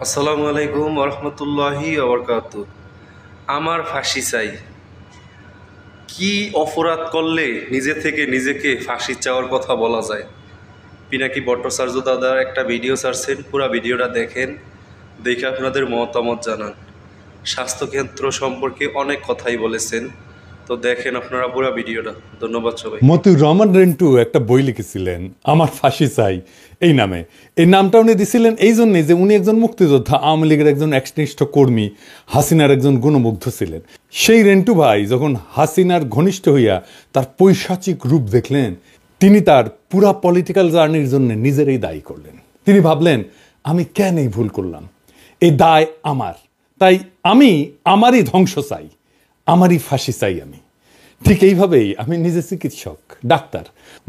আসসালামু আলাইকুম ওরহমতুল্লাহি ওবরকাতু। আমার ফাঁসি চাই। কি অপরাধ করলে নিজে থেকে নিজেকে ফাঁসি চাওয়ার কথা বলা যায়? পিনাকি ভট্টাচার্য দাদার একটা ভিডিও ছাড়ছেন, পুরো ভিডিওটা দেখেন, দেখে আপনাদের মতামত জানান। স্বাস্থ্যকেন্দ্র সম্পর্কে অনেক কথাই বলেছেন, তো দেখেন আপনারা পুরো ভিডিওটা। ধন্যবাদ সবাই। মতিউর রহমান রেন্টু একটা বই লিখেছিলেন আমার ফাঁসি চাই এই নামে। এই নামটা উনি দিছিলেন এই জন্যে যে উনি একজন মুক্তিযোদ্ধা, আওয়ামী লীগের একজন একনিষ্ঠ কর্মী, হাসিনার একজন গুণমুগ্ধ ছিলেন। সেই রেন্টু ভাই যখন হাসিনার ঘনিষ্ঠ হইয়া তার পৈশাচিক রূপ দেখলেন, তিনি তার পুরা পলিটিক্যাল জার্নির জন্য নিজেরই দায়ী করলেন। তিনি ভাবলেন, আমি কেন এই ভুল করলাম, এই দায় আমার, তাই আমি আমারই ধ্বংস চাই, আমারই ফাঁসি চাই আমি। ঠিক এইভাবেই আমি নিজে চিকিৎসক, ডাক্তার,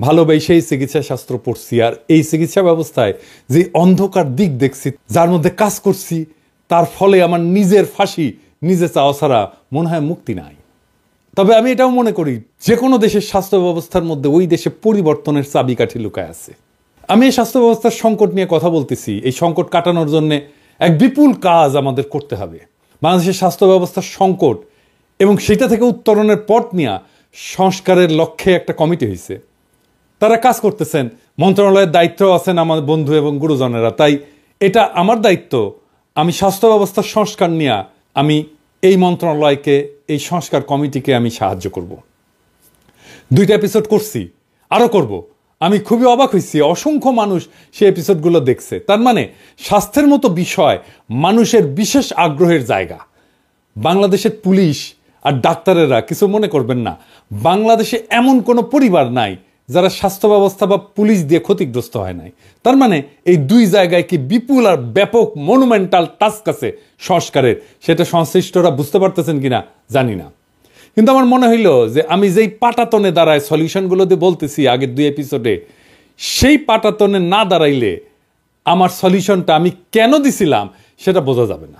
ভালোবেসেই চিকিৎসা শাস্ত্র পড়ছি। আর এই চিকিৎসা ব্যবস্থায় যে অন্ধকার দিক দেখছি, যার মধ্যে কাজ করছি, তার ফলে আমার নিজের ফাঁসি নিজে চাওয়া ছাড়া মনে হয় মুক্তি নাই। তবে আমি এটাও মনে করি যে কোনো দেশের স্বাস্থ্য ব্যবস্থার মধ্যে ওই দেশে পরিবর্তনের চাবিকাঠি লুকায় আছে। আমি এই স্বাস্থ্য ব্যবস্থার সংকট নিয়ে কথা বলতেছি। এই সংকট কাটানোর জন্য এক বিপুল কাজ আমাদের করতে হবে। বাংলাদেশের স্বাস্থ্য ব্যবস্থার সংকট এবং সেটা থেকে উত্তরণের পথ নিয়ে সংস্কারের লক্ষ্যে একটা কমিটি হয়েছে, তারা কাজ করতেছেন। মন্ত্রণালয়ের দায়িত্ব আছেন আমার বন্ধু এবং গুরুজনেরা, তাই এটা আমার দায়িত্ব। আমি স্বাস্থ্য ব্যবস্থার সংস্কার নিয়ে আমি এই মন্ত্রণালয়কে, এই সংস্কার কমিটিকে আমি সাহায্য করব। 2টা এপিসোড করছি, আরও করব। আমি খুবই অবাক হয়েছি, অসংখ্য মানুষ সেই এপিসোডগুলো দেখছে। তার মানে স্বাস্থ্যের মতো বিষয় মানুষের বিশেষ আগ্রহের জায়গা। বাংলাদেশের পুলিশ আর ডাক্তারেরা কিছু মনে করবেন না, বাংলাদেশে এমন কোনো পরিবার নাই যারা স্বাস্থ্য ব্যবস্থা বা পুলিশ দিয়ে ক্ষতিগ্রস্ত হয় নাই। তার মানে এই দুই জায়গায় কি বিপুল আর ব্যাপক মনুমেন্টাল টাস্ক আছে সংস্কারের, সেটা সংশ্লিষ্টরা বুঝতে পারতেছেন কিনা জানি না। কিন্তু আমার মনে হইল যে আমি যেই পাটাতনে দাঁড়ায় সলিউশনগুলো দিয়ে বলতেছি আগের 2 এপিসোডে, সেই পাটাতনে না দাঁড়াইলে আমার সলিউশনটা আমি কেন দিছিলাম সেটা বোঝা যাবে না।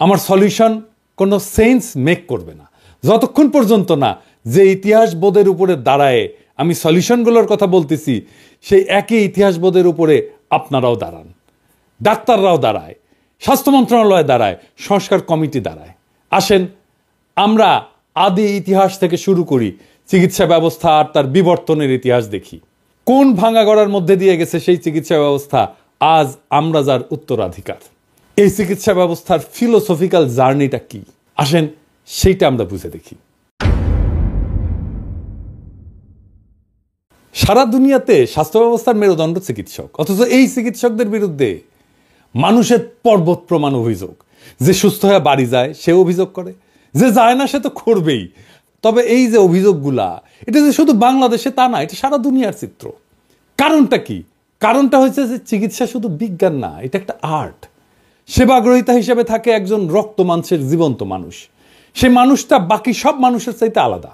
আমার সলিউশন কোনো সেন্স মেক করবে না যতক্ষণ পর্যন্ত না যে ইতিহাস বোধের উপরে দাঁড়ায় আমি সলিউশনগুলোর কথা বলতেছি, সেই একই ইতিহাস বোধের উপরে আপনারাও দাঁড়ান, ডাক্তাররাও দাঁড়ায়, স্বাস্থ্য মন্ত্রণালয় দাঁড়ায়, সংস্কার কমিটি দাঁড়ায়। আসেন আমরা আদি ইতিহাস থেকে শুরু করি, চিকিৎসা ব্যবস্থা আর তার বিবর্তনের ইতিহাস দেখি। কোন ভাঙাগড়ার মধ্যে দিয়ে গেছে সেই চিকিৎসা ব্যবস্থা, আজ আমরা যার উত্তরাধিকার। এই চিকিৎসা ব্যবস্থার ফিলোসফিক্যাল জার্নিটা কি, আসেন সেইটা আমরা বুঝে দেখি। সারা দুনিয়াতে স্বাস্থ্য ব্যবস্থার মেরুদণ্ড চিকিৎসক, অথচ এই চিকিৎসকদের বিরুদ্ধে মানুষের পর্বত প্রমাণ অভিযোগ। যে সুস্থ হয়ে বাড়ি যায় সে অভিযোগ করে, যে যায় না সে তো করবেই। তবে এই যে অভিযোগগুলা, এটা যে শুধু বাংলাদেশে তা না, এটা সারা দুনিয়ার চিত্র। কারণটা কি? কারণটা হচ্ছে যে চিকিৎসা শুধু বিজ্ঞান না, এটা একটা আর্ট। সেবাগ্রহিতা হিসেবে থাকে একজন রক্ত মাংসের জীবন্ত মানুষ। সে মানুষটা বাকি সব মানুষের চাইতে আলাদা।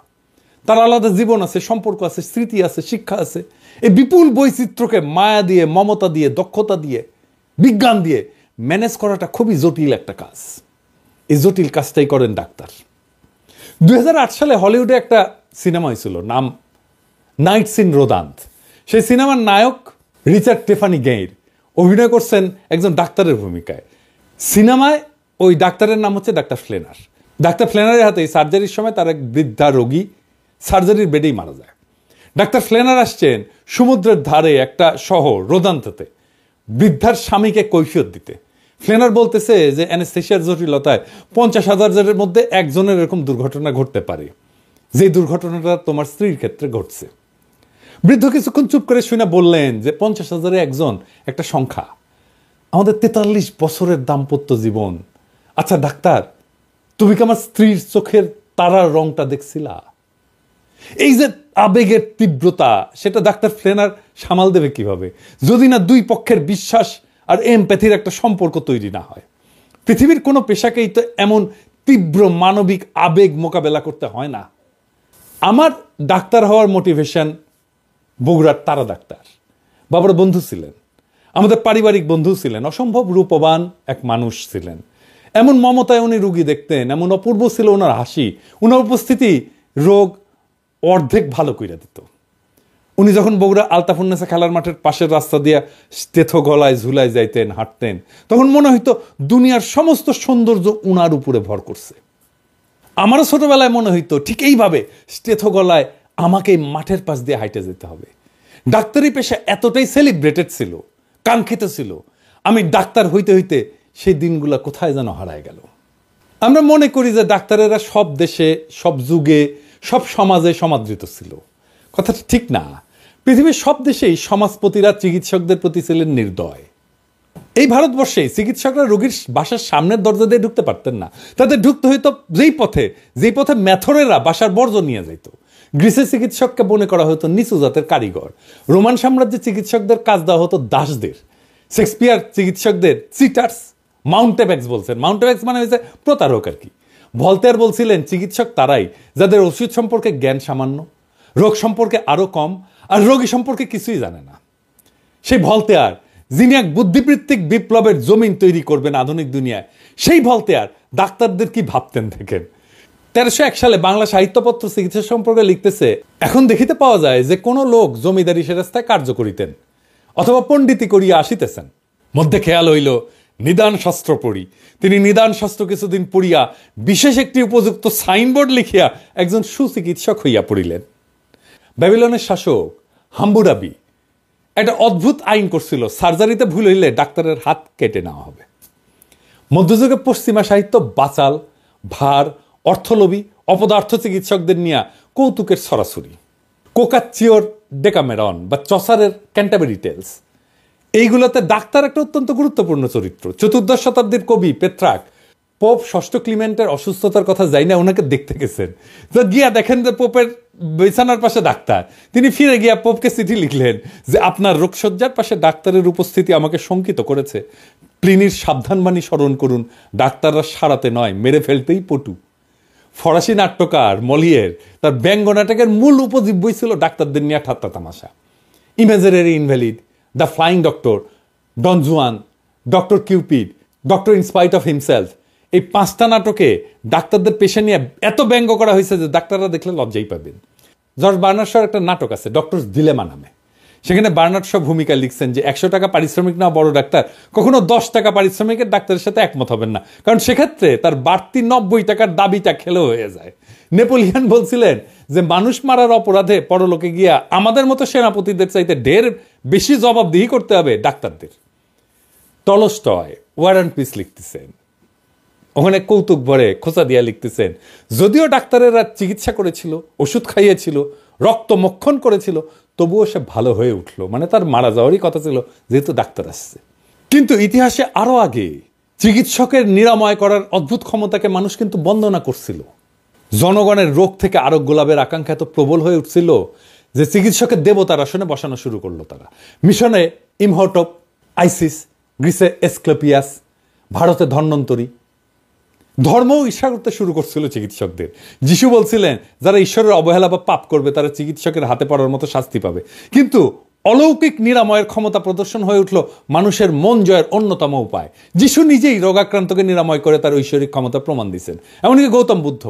তার আলাদা জীবন আছে, সম্পর্ক আছে, স্মৃতি আছে, শিক্ষা আছে। এই বিপুল বৈচিত্র্যকে মায়া দিয়ে, মমতা দিয়ে, দক্ষতা দিয়ে, বিজ্ঞান দিয়ে ম্যানেজ করাটা খুবই জটিল একটা কাজ। এই জটিল কাজটাই করেন ডাক্তার। 2008 সালে হলিউডে একটা সিনেমা হয়েছিল, নাম নাইটস ইন রোদান্থ। সেই সিনেমার নায়ক রিচার্ড টেফানি গেইর অভিনয় করছেন একজন ডাক্তারের ভূমিকায়। সিনেমায় ওই ডাক্তারের নাম হচ্ছে ডাক্তার ফ্লেনার। ডাক্তার ফ্লেনারের হাতে সার্জারির সময় তার এক বৃদ্ধা রোগী সার্জারির বেডেই মারা যায়। ডাক্তার ফ্লেনার আসছেন সমুদ্রের ধারে একটা শহর রোদান্থতে বৃদ্ধার স্বামীকে কৈফিয়ত দিতে। ফ্লেনার বলতেছে যে অ্যানেস্থেশিয়ার জটিলতায় 50,000 জনের মধ্যে একজনের এরকম দুর্ঘটনা ঘটতে পারে, যে দুর্ঘটনাটা তোমার স্ত্রীর ক্ষেত্রে ঘটছে। বৃদ্ধ কিছুক্ষণ চুপ করে শুনে বললেন যে 50,000-এ একজন একটা সংখ্যা, আমাদের 43 বছরের দাম্পত্য জীবন। আচ্ছা ডাক্তার, তুমি কি আমার স্ত্রীর চোখের তারার রংটা দেখছিলা? এই যে আবেগের তীব্রতা, সেটা ডাক্তার ফ্লেনার সামাল দেবে কিভাবে যদি না দুই পক্ষের বিশ্বাস আর এমপ্যাথির একটা সম্পর্ক তৈরি না হয়? পৃথিবীর কোনো পেশাকেই তো এমন তীব্র মানবিক আবেগ মোকাবেলা করতে হয় না। আমার ডাক্তার হওয়ার মোটিভেশন বগুড়ার তারা ডাক্তার, বাবার বন্ধু ছিলেন, আমাদের পারিবারিক বন্ধু ছিলেন, অসম্ভব রূপবান এক মানুষ ছিলেন। এমন মমতায় উনি রুগী দেখতেন, এমন অপূর্ব ছিল ওনার হাসি, ওনার উপস্থিতি রোগ অর্ধেক ভালো কইরা দিত। উনি যখন বগুড়া আলতাফুন্নেসা খেলার মাঠের পাশের রাস্তা দিয়ে স্টেথো গলায় ঝুলায় যাইতেন, হাঁটতেন, তখন মনে হইতো দুনিয়ার সমস্ত সৌন্দর্য উনার উপরে ভর করছে। আমারও ছোটবেলায় মনে হইতো ঠিক এইভাবে স্টেথো গলায় আমাকে এই মাঠের পাশ দিয়ে হাইটে যেতে হবে। ডাক্তারি পেশা এতটাই সেলিব্রেটেড ছিল, কাঙ্ক্ষিত ছিল, আমি ডাক্তার হইতে হইতে সেই দিনগুলো কোথায় যেন হারায় গেল। আমরা মনে করি যে ডাক্তারেরা সব দেশে, সব যুগে, সব সমাজে সমাদৃত ছিল। কথাটা ঠিক না। পৃথিবীর সব দেশেই সমাজপতিরা চিকিৎসকদের প্রতি ছিলেন নির্দয়। এই ভারতবর্ষে চিকিৎসকরা রোগীর বাসার সামনের দরজা দিয়ে ঢুকতে পারতেন না, তাদের ঢুকতে হইতো যেই পথে ম্যাথরেরা বাসার বর্জ্য নিয়ে যেত। গ্রিসের চিকিৎসককে মনে করা হতো নিচু জাতের কারিগর। রোমান সাম্রাজ্যের চিকিৎসকদের কাজ দেওয়া হতো দাসদের। শেক্সপিয়ার চিকিৎসকদের চিটার্স, মাউন্টেব্যাক্স বলছেন। মাউন্টেব্যাক্স মানে হয়েছে প্রতারক আর কি। ভলতেয়ার বলছিলেন চিকিৎসক তারাই যাদের ওষুধ সম্পর্কে জ্ঞান সামান্য, রোগ সম্পর্কে আরো কম, আর রোগী সম্পর্কে কিছুই জানে না। সেই ভলতেয়ার, যিনি এক বুদ্ধিবৃত্তিক বিপ্লবের জমিন তৈরি করবেন আধুনিক দুনিয়ায়, সেই ভলতেয়ার ডাক্তারদের কি ভাবতেন দেখেন। 1301 সালে বাংলা সাহিত্যপত্র চিকিৎসা সম্পর্কে লিখতেছে, এখন দেখিতে পাওয়া যায় যে কোন লোক জমিদারি সেরাস্তায় কার্য করিতেন অথবা পণ্ডিতি করিয়া আসিতেছেন, মধ্যে খেয়াল হইল নিদান শাস্ত্র পড়ি। তিনি নিদান শাস্ত্র কিছুদিন পড়িয়া বিশেষ একটি উপযুক্ত সাইনবোর্ড লিখিয়া একজন সুচিকিৎসক হইয়া পড়িলেন। ব্যাবিলনের শাসক হাম্বুরাবি একটা অদ্ভুত আইন করছিল, সার্জারিতে ভুল হইলে ডাক্তারের হাত কেটে নেওয়া হবে। মধ্যযুগে পশ্চিমা সাহিত্য বাচাল, ভার, অর্থলোভী, অপদার্থ চিকিৎসকদের নিয়ে কৌতুকের সরাসরি। কোকাচ্চিওর ডেকামেরন বা চসারের ক্যান্টাবেরি টেলস, এইগুলোতে ডাক্তার একটা অত্যন্ত গুরুত্বপূর্ণ চরিত্র। 14 শতাব্দীর কবি পেত্রাক পোপ ষষ্ঠ ক্লিমেন্টের অসুস্থতার কথা যাই না, ওনাকে দেখতে গেছেন, তো গিয়া দেখেন যে পোপের বিছানার পাশে ডাক্তার। তিনি ফিরে গিয়া পোপকে চিঠি লিখলেন যে আপনার রোগশয্যার পাশে ডাক্তারের উপস্থিতি আমাকে শঙ্কিত করেছে। প্লিনির সাবধানবাণী স্মরণ করুন, ডাক্তাররা সারাতে নয় মেরে ফেলতেই পটু। ফরাসি নাট্যকার মলিয়ের তার ব্যঙ্গ নাটকের মূল উপজীব্যই ছিল ডাক্তারদের নিয়ে ঠাট্টা তামাশা। Imaginary invalid, the flying doctor, Don Juan, doctor Cupid, doctor in spite of himself, এই 5টা নাটকে ডাক্তারদের পেশা নিয়ে এত ব্যঙ্গ করা হয়েছে যে ডাক্তাররা দেখলে লজ্জাই পাবেন। জর্জ বার্নার্ড শর একটা নাটক আছে ডক্টরস ডিলেমা নামে, সেখানে বার্নার্ড শ ভূমিকা লিখছেন যে 100 টাকা পারিশ্রমিক না বড় ডাক্তার কখনো 10 টাকা পারিশ্রমিকের ডাক্তারের সাথে একমত হবেন না, কারণ সেক্ষেত্রে তার বাড়তি 90 টাকার দাবিটা খেলেও হয়ে যায়। নেপোলিয়ান বলছিলেন যে মানুষ মারার অপরাধে পরলোকে গিয়া আমাদের মতো সেনাপতিদের চাইতে ঢের বেশি জবাবদিহি করতে হবে ডাক্তারদের। টলস্টয় ওয়ার অ্যান্ড পিস লিখতেছেন, ওখানে কৌতুক ভরে খোঁচা দিয়া লিখতেছেন, যদিও ডাক্তারেরা চিকিৎসা করেছিল, ওষুধ খাইয়েছিল, রক্ত মক্ষণ করেছিল, তবুও সে ভালো হয়ে উঠলো, মানে তার মারা যাওয়ারই কথা ছিল যেহেতু ডাক্তার আসছে। কিন্তু ইতিহাসে আরো আগে চিকিৎসকের নিরাময় করার অদ্ভুত ক্ষমতাকে মানুষ কিন্তু বন্দনা করছিল। জনগণের রোগ থেকে আরোগ্য লাভের আকাঙ্ক্ষা এত প্রবল হয়ে উঠছিল যে চিকিৎসকের দেবতার আসনে বসানো শুরু করলো তারা। মিশনে ইমহোটপ, আইসিস, গ্রিসে এসক্লেপিয়াস, ভারতে ধন্বন্তরী। ধর্মও ঈর্ষা করতে শুরু করছিল চিকিৎসকদের। যিশু বলছিলেন যারা ঈশ্বরের অবহেলা বা পাপ করবে তারা চিকিৎসকের হাতে পড়ার মতো শাস্তি পাবে। কিন্তু অলৌকিক নিরাময়ের ক্ষমতা প্রদর্শন হয়ে উঠল মানুষের মন জয়ের অন্যতম উপায়। যিশু নিজেই রোগাক্রান্তকে নিরাময় করে তার ঐশ্বরিক ক্ষমতা প্রমাণ দিয়েছেন। এমনকি গৌতম বুদ্ধ।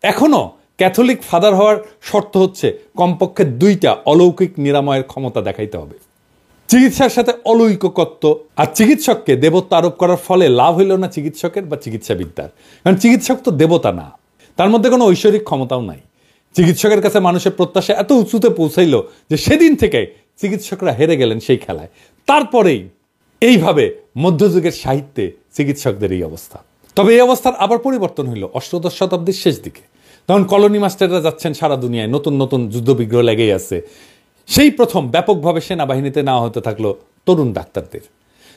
এখনো ক্যাথলিক ফাদার হওয়ার শর্ত হচ্ছে কমপক্ষে 2টা অলৌকিক নিরাময়ের ক্ষমতা দেখাইতে হবে। চিকিৎসার সাথে অলৌকিকত্ব আর চিকিৎসককে দেবত্ব আরোপ করার ফলে লাভ হইল না চিকিৎসকের বা চিকিৎসাবিদ্যার, কারণ চিকিৎসক তো দেবতা না, তার মধ্যে কোনো ঐশ্বরিক ক্ষমতাও নাই। চিকিৎসকের কাছে মানুষের প্রত্যাশা এত উঁচুতে পৌঁছাইল যে সেদিন থেকে চিকিৎসকরা হেরে গেলেন সেই খেলায়। তারপরেই এইভাবে মধ্যযুগের সাহিত্যে চিকিৎসকদের এই অবস্থা। তবে এই অবস্থার আবার পরিবর্তন হইল অষ্টাদশ শতাব্দীর শেষ দিকে, তখন কলোনি মাস্টাররা যাচ্ছেন সারা দুনিয়ায়, নতুন নতুন যুদ্ধবিগ্রহ লেগেই আছে। সেই প্রথম ব্যাপকভাবে সেনাবাহিনীতে নেওয়া হতে থাকলো তরুণ ডাক্তারদের।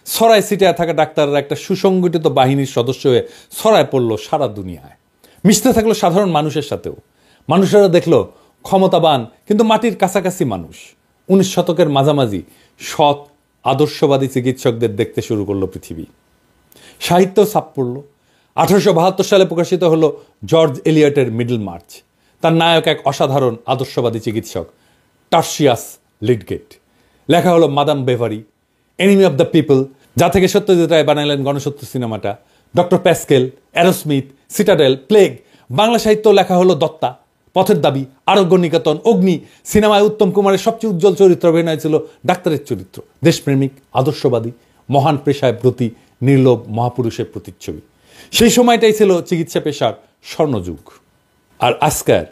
ছড়ায় ছিটিয়ে থাকা ডাক্তাররা একটা সুসংগঠিত বাহিনীর সদস্য হয়ে ছড়ায় পড়লো সারা দুনিয়ায়, মিশতে থাকলো সাধারণ মানুষের সাথেও। মানুষেরা দেখলো ক্ষমতাবান কিন্তু মাটির কাছাকাছি মানুষ। 19 শতকের মাঝামাঝি সৎ আদর্শবাদী চিকিৎসকদের দেখতে শুরু করলো পৃথিবী। সাহিত্য ছাপ পড়ল। 1872 সালে প্রকাশিত হলো জর্জ এলিয়টের মিডল মার্চ। তার নায়ক এক অসাধারণ আদর্শবাদী চিকিৎসক টার্সিয়াস লিডগেট। লেখা হলো Madame Bovary, enemy of the people, যা থেকে সত্যজিৎ রায় বানাইলেন গণশত্রু সিনেমাটা, doctor Pascal, Arrowsmith, Citadel, Plague. Bangla সাহিত্য লেখা হলো দত্তা, পথের দাবি, আরোগ্য নিকেতন, অগ্নি সিনেমায় উত্তম কুমারের সবচেয়ে উজ্জ্বল চরিত্র অভিনয় ছিল ডাক্তারের চরিত্র। দেশপ্রেমিক, আদর্শবাদী, মহান পেশায় ব্রতী, নির্লোভ মহাপুরুষের প্রতিচ্ছবি। সেই সময়টাই ছিল চিকিৎসা পেশার স্বর্ণযুগ। আর আজকের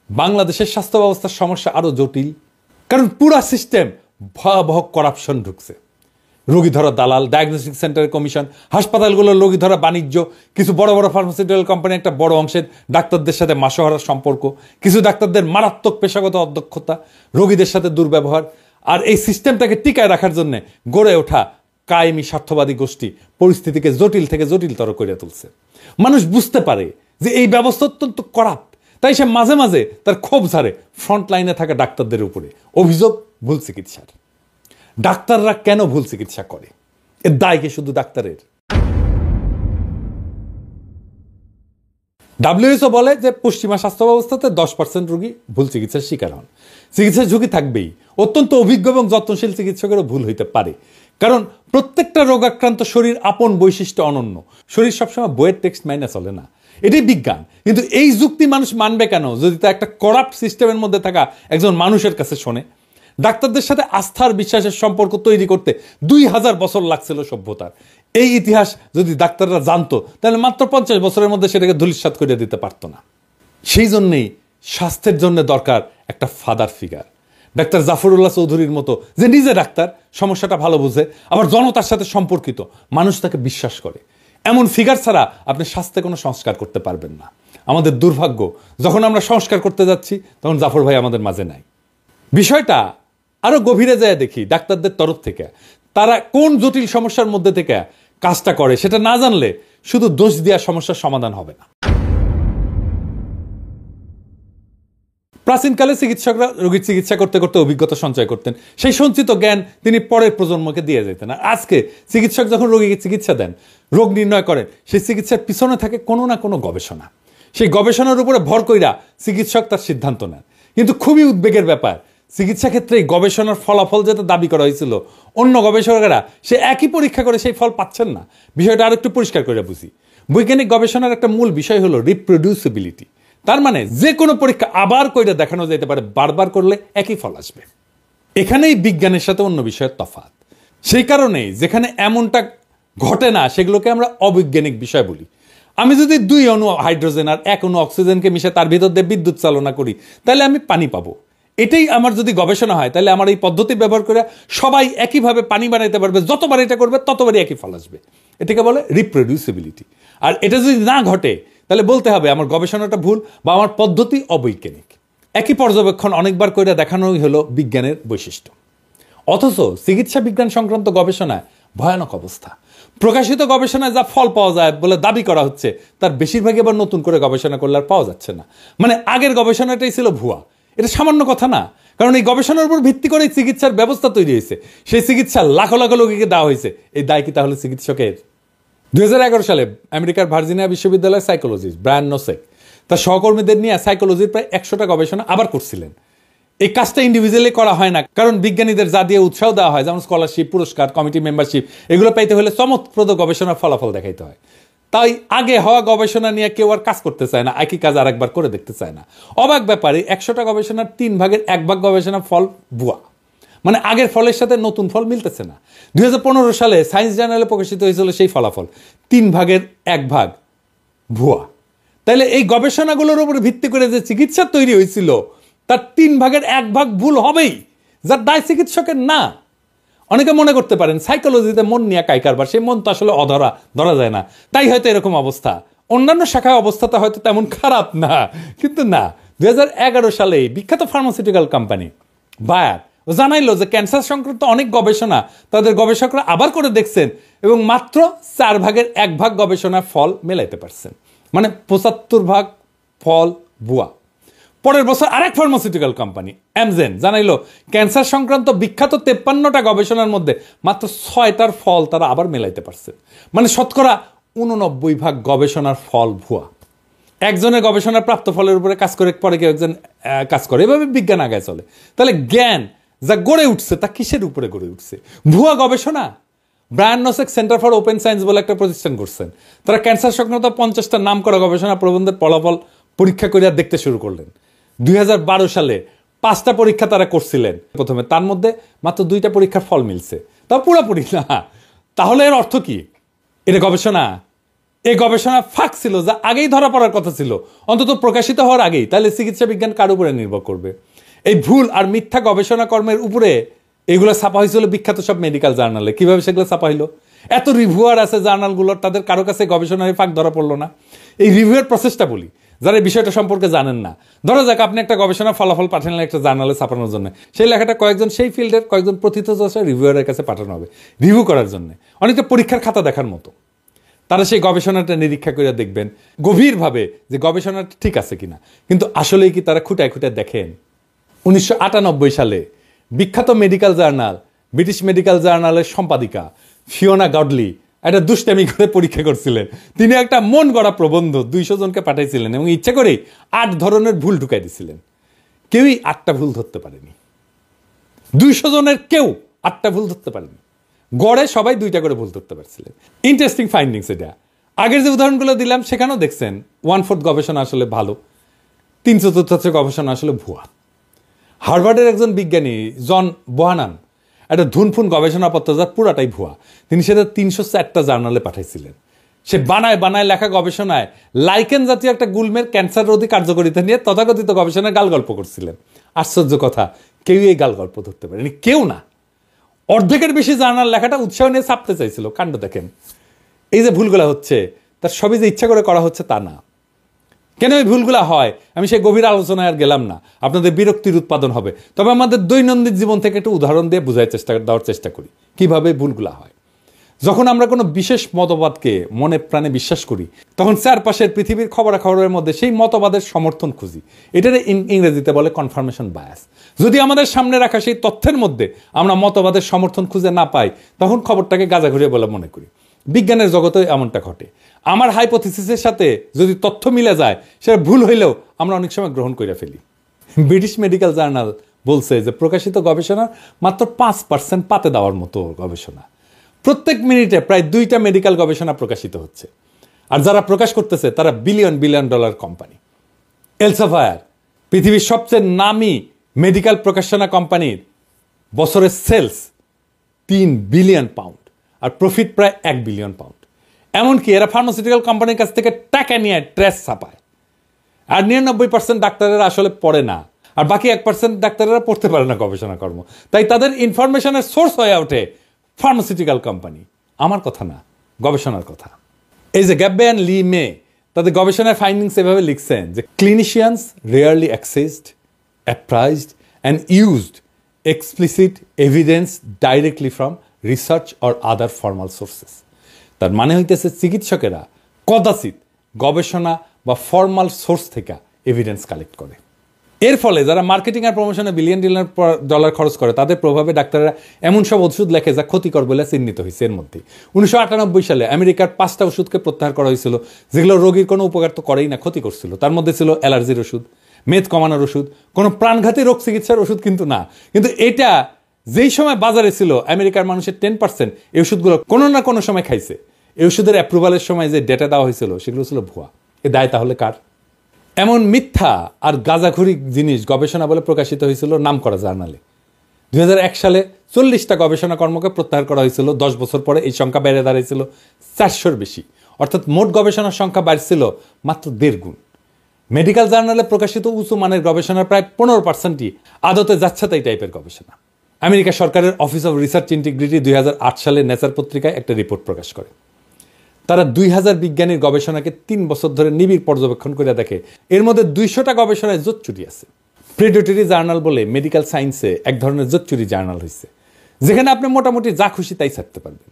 বাংলাদেশের স্বাস্থ্য ব্যবস্থার সমস্যা আরও জটিল, কারণ পুরা সিস্টেম ভয়াবহ করাপশন ঢুকছে। রোগী ধরা দালাল, ডায়াগনস্টিক সেন্টারের কমিশন, হাসপাতালগুলোর রোগী ধরা বাণিজ্য, কিছু বড় বড় ফার্মাসিউটিক্যাল কোম্পানি একটা বড় অংশের ডাক্তারদের সাথে মাসোহারার সম্পর্ক, কিছু ডাক্তারদের মারাত্মক পেশাগত অদক্ষতা, রোগীদের সাথে দুর্ব্যবহার। আর এই সিস্টেমটাকে টিকায় রাখার জন্য গড়ে ওঠা কায়েমি স্বার্থবাদী গোষ্ঠী পরিস্থিতিকে জটিল থেকে জটিলতর করে তুলছে। মানুষ বুঝতে পারে যে এই ব্যবস্থা অত্যন্ত করাপ্ট, তাই সে মাঝে মাঝে তার ক্ষোভ ঝাড়ে ফ্রন্ট লাইনে থাকা ডাক্তারদের উপরে। অভিযোগ ভুল চিকিৎসার। ডাক্তাররা কেন ভুল চিকিৎসা করে? এর দায় কি শুধু ডাক্তারের? WHO বলে যে পশ্চিমা স্বাস্থ্য ব্যবস্থাতে 10% রোগী ভুল চিকিৎসার শিকার হন। চিকিৎসার ঝুঁকি থাকবেই। অত্যন্ত অভিজ্ঞ এবং যত্নশীল চিকিৎসকেরও ভুল হইতে পারে, কারণ প্রত্যেকটা রোগাক্রান্ত শরীর আপন বৈশিষ্ট্য অনন্য। শরীর সবসময় বইয়ের টেক্সট মাইনে চলে না, এটাই বিজ্ঞান। কিন্তু এই যুক্তি মানুষ মানবে কেন যদি তা একটা করাপ্ট সিস্টেমের মধ্যে থাকা একজন মানুষের কাছে শোনে? ডাক্তারদের সাথে আস্থার বিশ্বাসের সম্পর্ক তৈরি করতে 2000 বছর লাগছিল সভ্যতার। এই ইতিহাস যদি ডাক্তাররা জানতো তাহলে মাত্র 50 বছরের মধ্যে সেটাকে ধূলিসাৎ করে দিতে পারতো না। সেই জন্যেই স্বাস্থ্যের জন্য দরকার একটা ফাদার ফিগার, ডাক্তার জাফরুল্লাহ চৌধুরীর মতো, যে নিজে ডাক্তার, সমস্যাটা ভালো বুঝে, আবার জনতার সাথে সম্পর্কিত, মানুষ তাকে বিশ্বাস করে। এমন ফিগার ছাড়া আপনি স্বাস্থ্যে কোনো সংস্কার করতে পারবেন না। আমাদের দুর্ভাগ্য, যখন আমরা সংস্কার করতে যাচ্ছি তখন জাফর ভাই আমাদের মাঝে নাই। বিষয়টা আরো গভীরে যায় দেখি ডাক্তারদের তরফ থেকে তারা কোন জটিল সমস্যার মধ্যে থেকে কাজটা করে সেটা না জানলে শুধু দোষ দেওয়া সমস্যার সমাধান হবে না। প্রাচীনকালে চিকিৎসকরা রোগীর চিকিৎসা করতে করতে অভিজ্ঞতা সঞ্চয় করতেন। সেই সঞ্চিত জ্ঞান তিনি পরের প্রজন্মকে দিয়ে যেতেন। আর আজকে চিকিৎসক যখন রোগীকে চিকিৎসা দেন, রোগ নির্ণয় করেন, সেই চিকিৎসার পিছনে থাকে কোনো না কোনো গবেষণা। সেই গবেষণার উপরে ভর কইরা চিকিৎসক তার সিদ্ধান্ত নেন। কিন্তু খুবই উদ্বেগের ব্যাপার, চিকিৎসা ক্ষেত্রে এই গবেষণার ফলাফল যেটা দাবি করা হয়েছিল, অন্য গবেষকেরা সে একই পরীক্ষা করে সেই ফল পাচ্ছেন না। বিষয়টা আর একটু পরিষ্কার করে বুঝি। বৈজ্ঞানিক গবেষণার একটা মূল বিষয় হলো রিপ্রোডিউসিবিলিটি। তার মানে যে কোনো পরীক্ষা আবার কইরা দেখানো যেতে পারে, বারবার করলে একই ফল আসবে। এখানেই বিজ্ঞানের সাথে অন্য বিষয়ের তফাৎ। সেই কারণেই যেখানে এমনটা ঘটে না সেগুলোকে আমরা অবৈজ্ঞানিক বিষয় বলি। আমি যদি 2 অণু হাইড্রোজেন আর 1 অণু অক্সিজেনকে মিশে তার ভিতর দিয়ে বিদ্যুৎ চালনা করি, তাহলে আমি পানি পাবো। এটাই আমার যদি গবেষণা হয়, তাহলে আমার এই পদ্ধতি ব্যবহার করে সবাই একইভাবে পানি বানাইতে পারবে। যতবার এটা করবে ততবারই একই ফল আসবে। এটাকে বলে রিপ্রোডিউসিবিলিটি। আর এটা যদি না ঘটে তাহলে বলতে হবে আমার গবেষণাটা ভুল বা আমার পদ্ধতি অবৈজ্ঞানিক। একই পর্যবেক্ষণ অনেকবার করে দেখানোই হলো বিজ্ঞানের বৈশিষ্ট্য। অথচ চিকিৎসা বিজ্ঞান সংক্রান্ত গবেষণায় ভয়ানক অবস্থা। প্রকাশিত গবেষণায় যা ফল পাওয়া যায় বলে দাবি করা হচ্ছে, তার বেশিরভাগই আবার নতুন করে গবেষণা করলে আর পাওয়া যাচ্ছে না। মানে আগের গবেষণাটাই ছিল ভুয়া। এটা সামান্য কথা না, কারণ এই গবেষণার উপর ভিত্তি করে চিকিৎসার ব্যবস্থা তৈরি হয়েছে। সেই চিকিৎসা লাখো লাখো লোককে দেওয়া হয়েছে। এই দায় কি তাহলে চিকিৎসকের? 2011 সালে আমেরিকার ভার্জিনিয়া বিশ্ববিদ্যালয়ের সাইকোলজিস্ট ব্রায়ান নোসেক তার সহকর্মীদের নিয়ে সাইকোলজির প্রায় 100টা গবেষণা আবার করছিলেন। এই কাজটা ইন্ডিভিজুয়ালি করা হয় না, কারণ বিজ্ঞানীদের যা দিয়ে উৎসাহ দেওয়া হয়, যেমন স্কলারশিপ, পুরস্কার, কমিটি মেম্বারশিপ, এগুলো পাইতে হলে চমকপ্রদ গবেষণার ফলাফল দেখাইতে হয়। তাই আগে হওয়া গবেষণা নিয়ে কেউ আর কাজ করতে চায় না, একই কাজ আর একবার করে দেখতে চায় না। অবাক ব্যাপারে 100টা গবেষণার 3 ভাগের 1 ভাগ গবেষণার ফল ভুয়া। মানে আগের ফলের সাথে নতুন ফল মিলতেছে না। 2015 সালে সায়েন্স জার্নালে প্রকাশিত হয়েছিল সেই ফলাফল, 3 ভাগের 1 ভাগ ভুয়া। তাইলে এই গবেষণাগুলোর উপর ভিত্তি করে যে চিকিৎসা তৈরি হয়েছিল তার 3 ভাগের 1 ভাগ ভুল হবেই, যার দায় চিকিৎসকের না। অনেকে মনে করতে পারেন সাইকোলজিতে মন নিয়ে কারবার, সেই মন তো আসলে অধরা, ধরা যায় না, তাই হয়তো এরকম অবস্থা। অন্যান্য শাখায় অবস্থাটা হয়তো তেমন খারাপ না, কিন্তু না। 2011 সালে বিখ্যাত ফার্মাসিউটিক্যাল কোম্পানি বায়ার জানাইলো যে ক্যান্সার সংক্রান্ত অনেক গবেষণা তাদের গবেষকরা আবার করে দেখছেন এবং মাত্র 4 ভাগের 1 ভাগ গবেষণার ফল মেলাইতে পারছেন। মানে 75 ভাগ ফল ভুয়া। পরের বছর আরেক ফার্মাসিউটিক্যাল কোম্পানি অ্যামজেন জানাইলো ক্যান্সার সংক্রান্ত বিখ্যাত 53টা গবেষণার মধ্যে মাত্র 6টার ফল তারা আবার মেলাইতে পারছে। মানে শতকরা 89 ভাগ গবেষণার ফল ভুয়া। একজনের গবেষণার প্রাপ্ত ফলের উপরে কাজ করে পরে কেউ একজন কাজ করে, এভাবে বিজ্ঞান আগায় চলে। তাহলে জ্ঞান যা গড়ে উঠছে তা কিসের উপরে গড়ে উঠছে? ভুয়া গবেষণা। Brian Nosek Center for Open Science বলে একটা প্রতিষ্ঠান করছেন। তারা ক্যান্সার সংক্রান্ত 50টা নাম করা গবেষণা প্রবন্ধের ফলাফল পরীক্ষা করে দেখতে শুরু করলেন। 2012 সালে 5টা পরীক্ষা তারা করছিলেন প্রথমে, তার মধ্যে মাত্র 2টা পরীক্ষার ফল মিলছে, তাও পুরোপুরি না। তাহলে এর অর্থ কি? এটা গবেষণা? এই গবেষণা ফাঁক ছিল, যা আগেই ধরা পড়ার কথা ছিল, অন্তত প্রকাশিত হওয়ার আগেই। তাহলে চিকিৎসা বিজ্ঞান কার উপরে নির্ভর করবে? এই ভুল আর মিথ্যা গবেষণা কর্মের উপরে এগুলো ছাপা হয়েছিল বিখ্যাত সব মেডিকেল জার্নালে। কিভাবে সেগুলো ছাপা হইলো? এত রিভিউয়ার আছে জার্নালগুলোর, তাদের কারো কাছে গবেষণার ফাঁক ধরা পড়লো না। এই রিভিউয়ের প্রসেসটা বলি, যারা এই বিষয়টা সম্পর্কে জানেন না। ধরা যাক আপনি একটা গবেষণার ফলাফল পাঠালেন একটা জার্নালে ছাপানোর জন্য, সেই লেখাটা কয়েকজন সেই ফিল্ডের কয়েকজন প্রথিতযশা রিভিউয়ারের কাছে পাঠানো হবে রিভিউ করার জন্য, অনেকটা পরীক্ষার খাতা দেখার মতো। তারা সেই গবেষণাটা নিরীক্ষা করে দেখবেন গভীরভাবে যে গবেষণাটা ঠিক আছে কিনা। কিন্তু আসলেই কি তারা খুঁটায় খুঁটায় দেখেন? 1998 সালে বিখ্যাত মেডিকেল জার্নাল ব্রিটিশ মেডিকেল জার্নালের সম্পাদিকা ফিওনা গডলি একটা দুষ্টামি করে পরীক্ষা করছিলেন। তিনি একটা মন গড়া প্রবন্ধ 200 জনকে পাঠাইছিলেন এবং ইচ্ছে করেই 8 ধরনের ভুল ঢুকাই দিছিলেন। কেউই 8টা ভুল ধরতে পারেনি। 200 জনের কেউ 8টা ভুল ধরতে পারেনি। গড়ে সবাই 2টা করে ভুল ধরতে পারছিলেন। ইন্টারেস্টিং ফাইন্ডিংস এটা। আগের যে উদাহরণগুলো দিলাম সেখানেও দেখছেন 1/4 গবেষণা আসলে ভালো, 3/4 গবেষণা আসলে ভুয়া। হার্ভার্ডের একজন বিজ্ঞানী জন বোহানান একটা ধুনফুন গবেষণাপত্র যার পুরাটাই ভুয়া, তিনি সেটা 304টা জার্নালে পাঠাইছিলেন। সে বানায় লেখা গবেষণায় লাইকেন জাতীয় একটা গুল্মের ক্যান্সার রোধী কার্যকারিতা নিয়ে তথাকথিত গবেষণায় গালগল্প করছিলেন। আশ্চর্য কথা, কেউই এই গালগল্প ধরতে পারেনি, কেউ না। অর্ধেকের বেশি জার্নাল লেখাটা উৎসাহ নিয়ে ছাপতে চাইছিল। কাণ্ড দেখেন। এই যে ভুলগুলা হচ্ছে, তার সবই যে ইচ্ছা করে করা হচ্ছে তা না। কেন এই ভুলগুলা হয় আমি সেই গভীর আলোচনায় আর গেলাম না, আপনাদের বিরক্তির উৎপাদন হবে। তবে আমাদের দৈনন্দিন জীবন থেকে একটু উদাহরণ দিয়ে দেওয়ার চেষ্টা করি কিভাবে ভুলগুলা হয়। যখন আমরা কোনো বিশেষ মতবাদকে মনে প্রাণে বিশ্বাস করি, তখন চারপাশের পৃথিবীর খবরাখবরের মধ্যে সেই মতবাদের সমর্থন খুঁজি। এটারে ইংরেজিতে বলে কনফার্মেশন বায়াস। যদি আমাদের সামনে রাখা সেই তথ্যের মধ্যে আমরা মতবাদের সমর্থন খুঁজে না পাই, তখন খবরটাকে গাঁজাঘুরিয়ে বলে মনে করি। বিজ্ঞানের জগতে এমনটা ঘটে। আমার হাইপোথিসিসের সাথে যদি তথ্য মিলে যায়, সেটা ভুল হইলেও আমরা অনেক সময় গ্রহণ করে ফেলি। ব্রিটিশ মেডিকেল জার্নাল বলছে যে প্রকাশিত গবেষণার মাত্র 5% পাতে দেওয়ার মতো গবেষণা। প্রত্যেক মিনিটে প্রায় 2টা মেডিকেল গবেষণা প্রকাশিত হচ্ছে, আর যারা প্রকাশ করতেছে তারা বিলিয়ন ডলার কোম্পানি। এলসেভিয়ার পৃথিবীর সবচেয়ে নামী মেডিকেল প্রকাশনা কোম্পানির বছরের সেলস 3 বিলিয়ন পাউন্ড আর প্রফিট প্রায় 1 বিলিয়ন পাউন্ড। এমনকি এরা ফার্মাসিউটিক্যাল কোম্পানির কাছ থেকে টাকা নিয়ে ট্রেস ছাপায়। আর 99% ডাক্তারেরা আসলে পড়ে না, আর বাকি 1% ডাক্তারেরা পড়তে পারে না গবেষণা কর্ম। তাই তাদের ইনফরমেশনের সোর্স হয়ে ওঠে ফার্মাসিউটিক্যাল কোম্পানি। আমার কথা না, গবেষণার কথা। এই যে গ্যাববে অ্যান্ড লি মে তাদের গবেষণার ফাইন্ডিংস এভাবে লিখছেন যে clinicians rarely accessed, appraised and used explicit evidence directly from research or other formal sources. তার মানে হইতেছে চিকিৎসকেরা কদাচিৎ গবেষণা বা ফর্মাল সোর্স থেকে এভিডেন্স কালেক্ট করে। এর ফলে যারা মার্কেটিং আর প্রমোশনে বিলিয়ন ডলার খরচ করে, তাদের প্রভাবে ডাক্তাররা এমন সব ওষুধ লেখে যা ক্ষতিকর বলে চিহ্নিত হয়েছে। এর মধ্যে 1998 সালে আমেরিকার 5টা ওষুধকে প্রত্যাহার করা হয়েছিল, যেগুলো রোগীর কোনো উপকার তো করেই না, ক্ষতি করছিল। তার মধ্যে ছিল অ্যালার্জির ওষুধ, মেদ কমানোর ওষুধ, কোনো প্রাণঘাতী রোগ চিকিৎসার ওষুধ কিন্তু না। কিন্তু এটা যেই সময় বাজারে ছিল, আমেরিকার মানুষের 10% এই ওষুধগুলো কোনো না কোনো সময় খাইছে। এই ওষুধের অ্যাপ্রুভালের সময় যে ডেটা দেওয়া হয়েছিল সেগুলো ছিল ভুয়া। এ দায় তাহলে কার? এমন মিথ্যা আর গাঁজাখুরি জিনিস গবেষণা বলে প্রকাশিত হয়েছিল নামকরা জার্নালে। 2001 সালে 40টা গবেষণা কর্মকে প্রত্যাহার করা হয়েছিল। 10 বছর পরে এই সংখ্যা বেড়ে দাঁড়িয়েছিল 400-র বেশি। অর্থাৎ মোট গবেষণার সংখ্যা বাড়ছিল মাত্র 1.5 গুণ। মেডিকেল জার্নালে প্রকাশিত উঁচু মানের গবেষণার প্রায় 15%ই আদতে যাচ্ছে তাই টাইপের গবেষণা। আমেরিকা সরকারের অফিস অফ রিসার্চ ইন্টিগ্রিটি 2008 সালে নেচার পত্রিকায় একটা রিপোর্ট প্রকাশ করে। তারা 2000 বিজ্ঞানীর গবেষণাকে 3 বছর ধরে নিবিড় পর্যবেক্ষণ করে দেখে, এর মধ্যে 200টা গবেষণায় জোচ্চুরি আছে। প্রেডেটরি জার্নাল বলে মেডিকেল সায়েন্সে এক ধরনের জোচ্চুরি জার্নাল হয়েছে, যেখানে আপনি মোটামুটি যা খুশি তাই ছাড়তে পারবেন।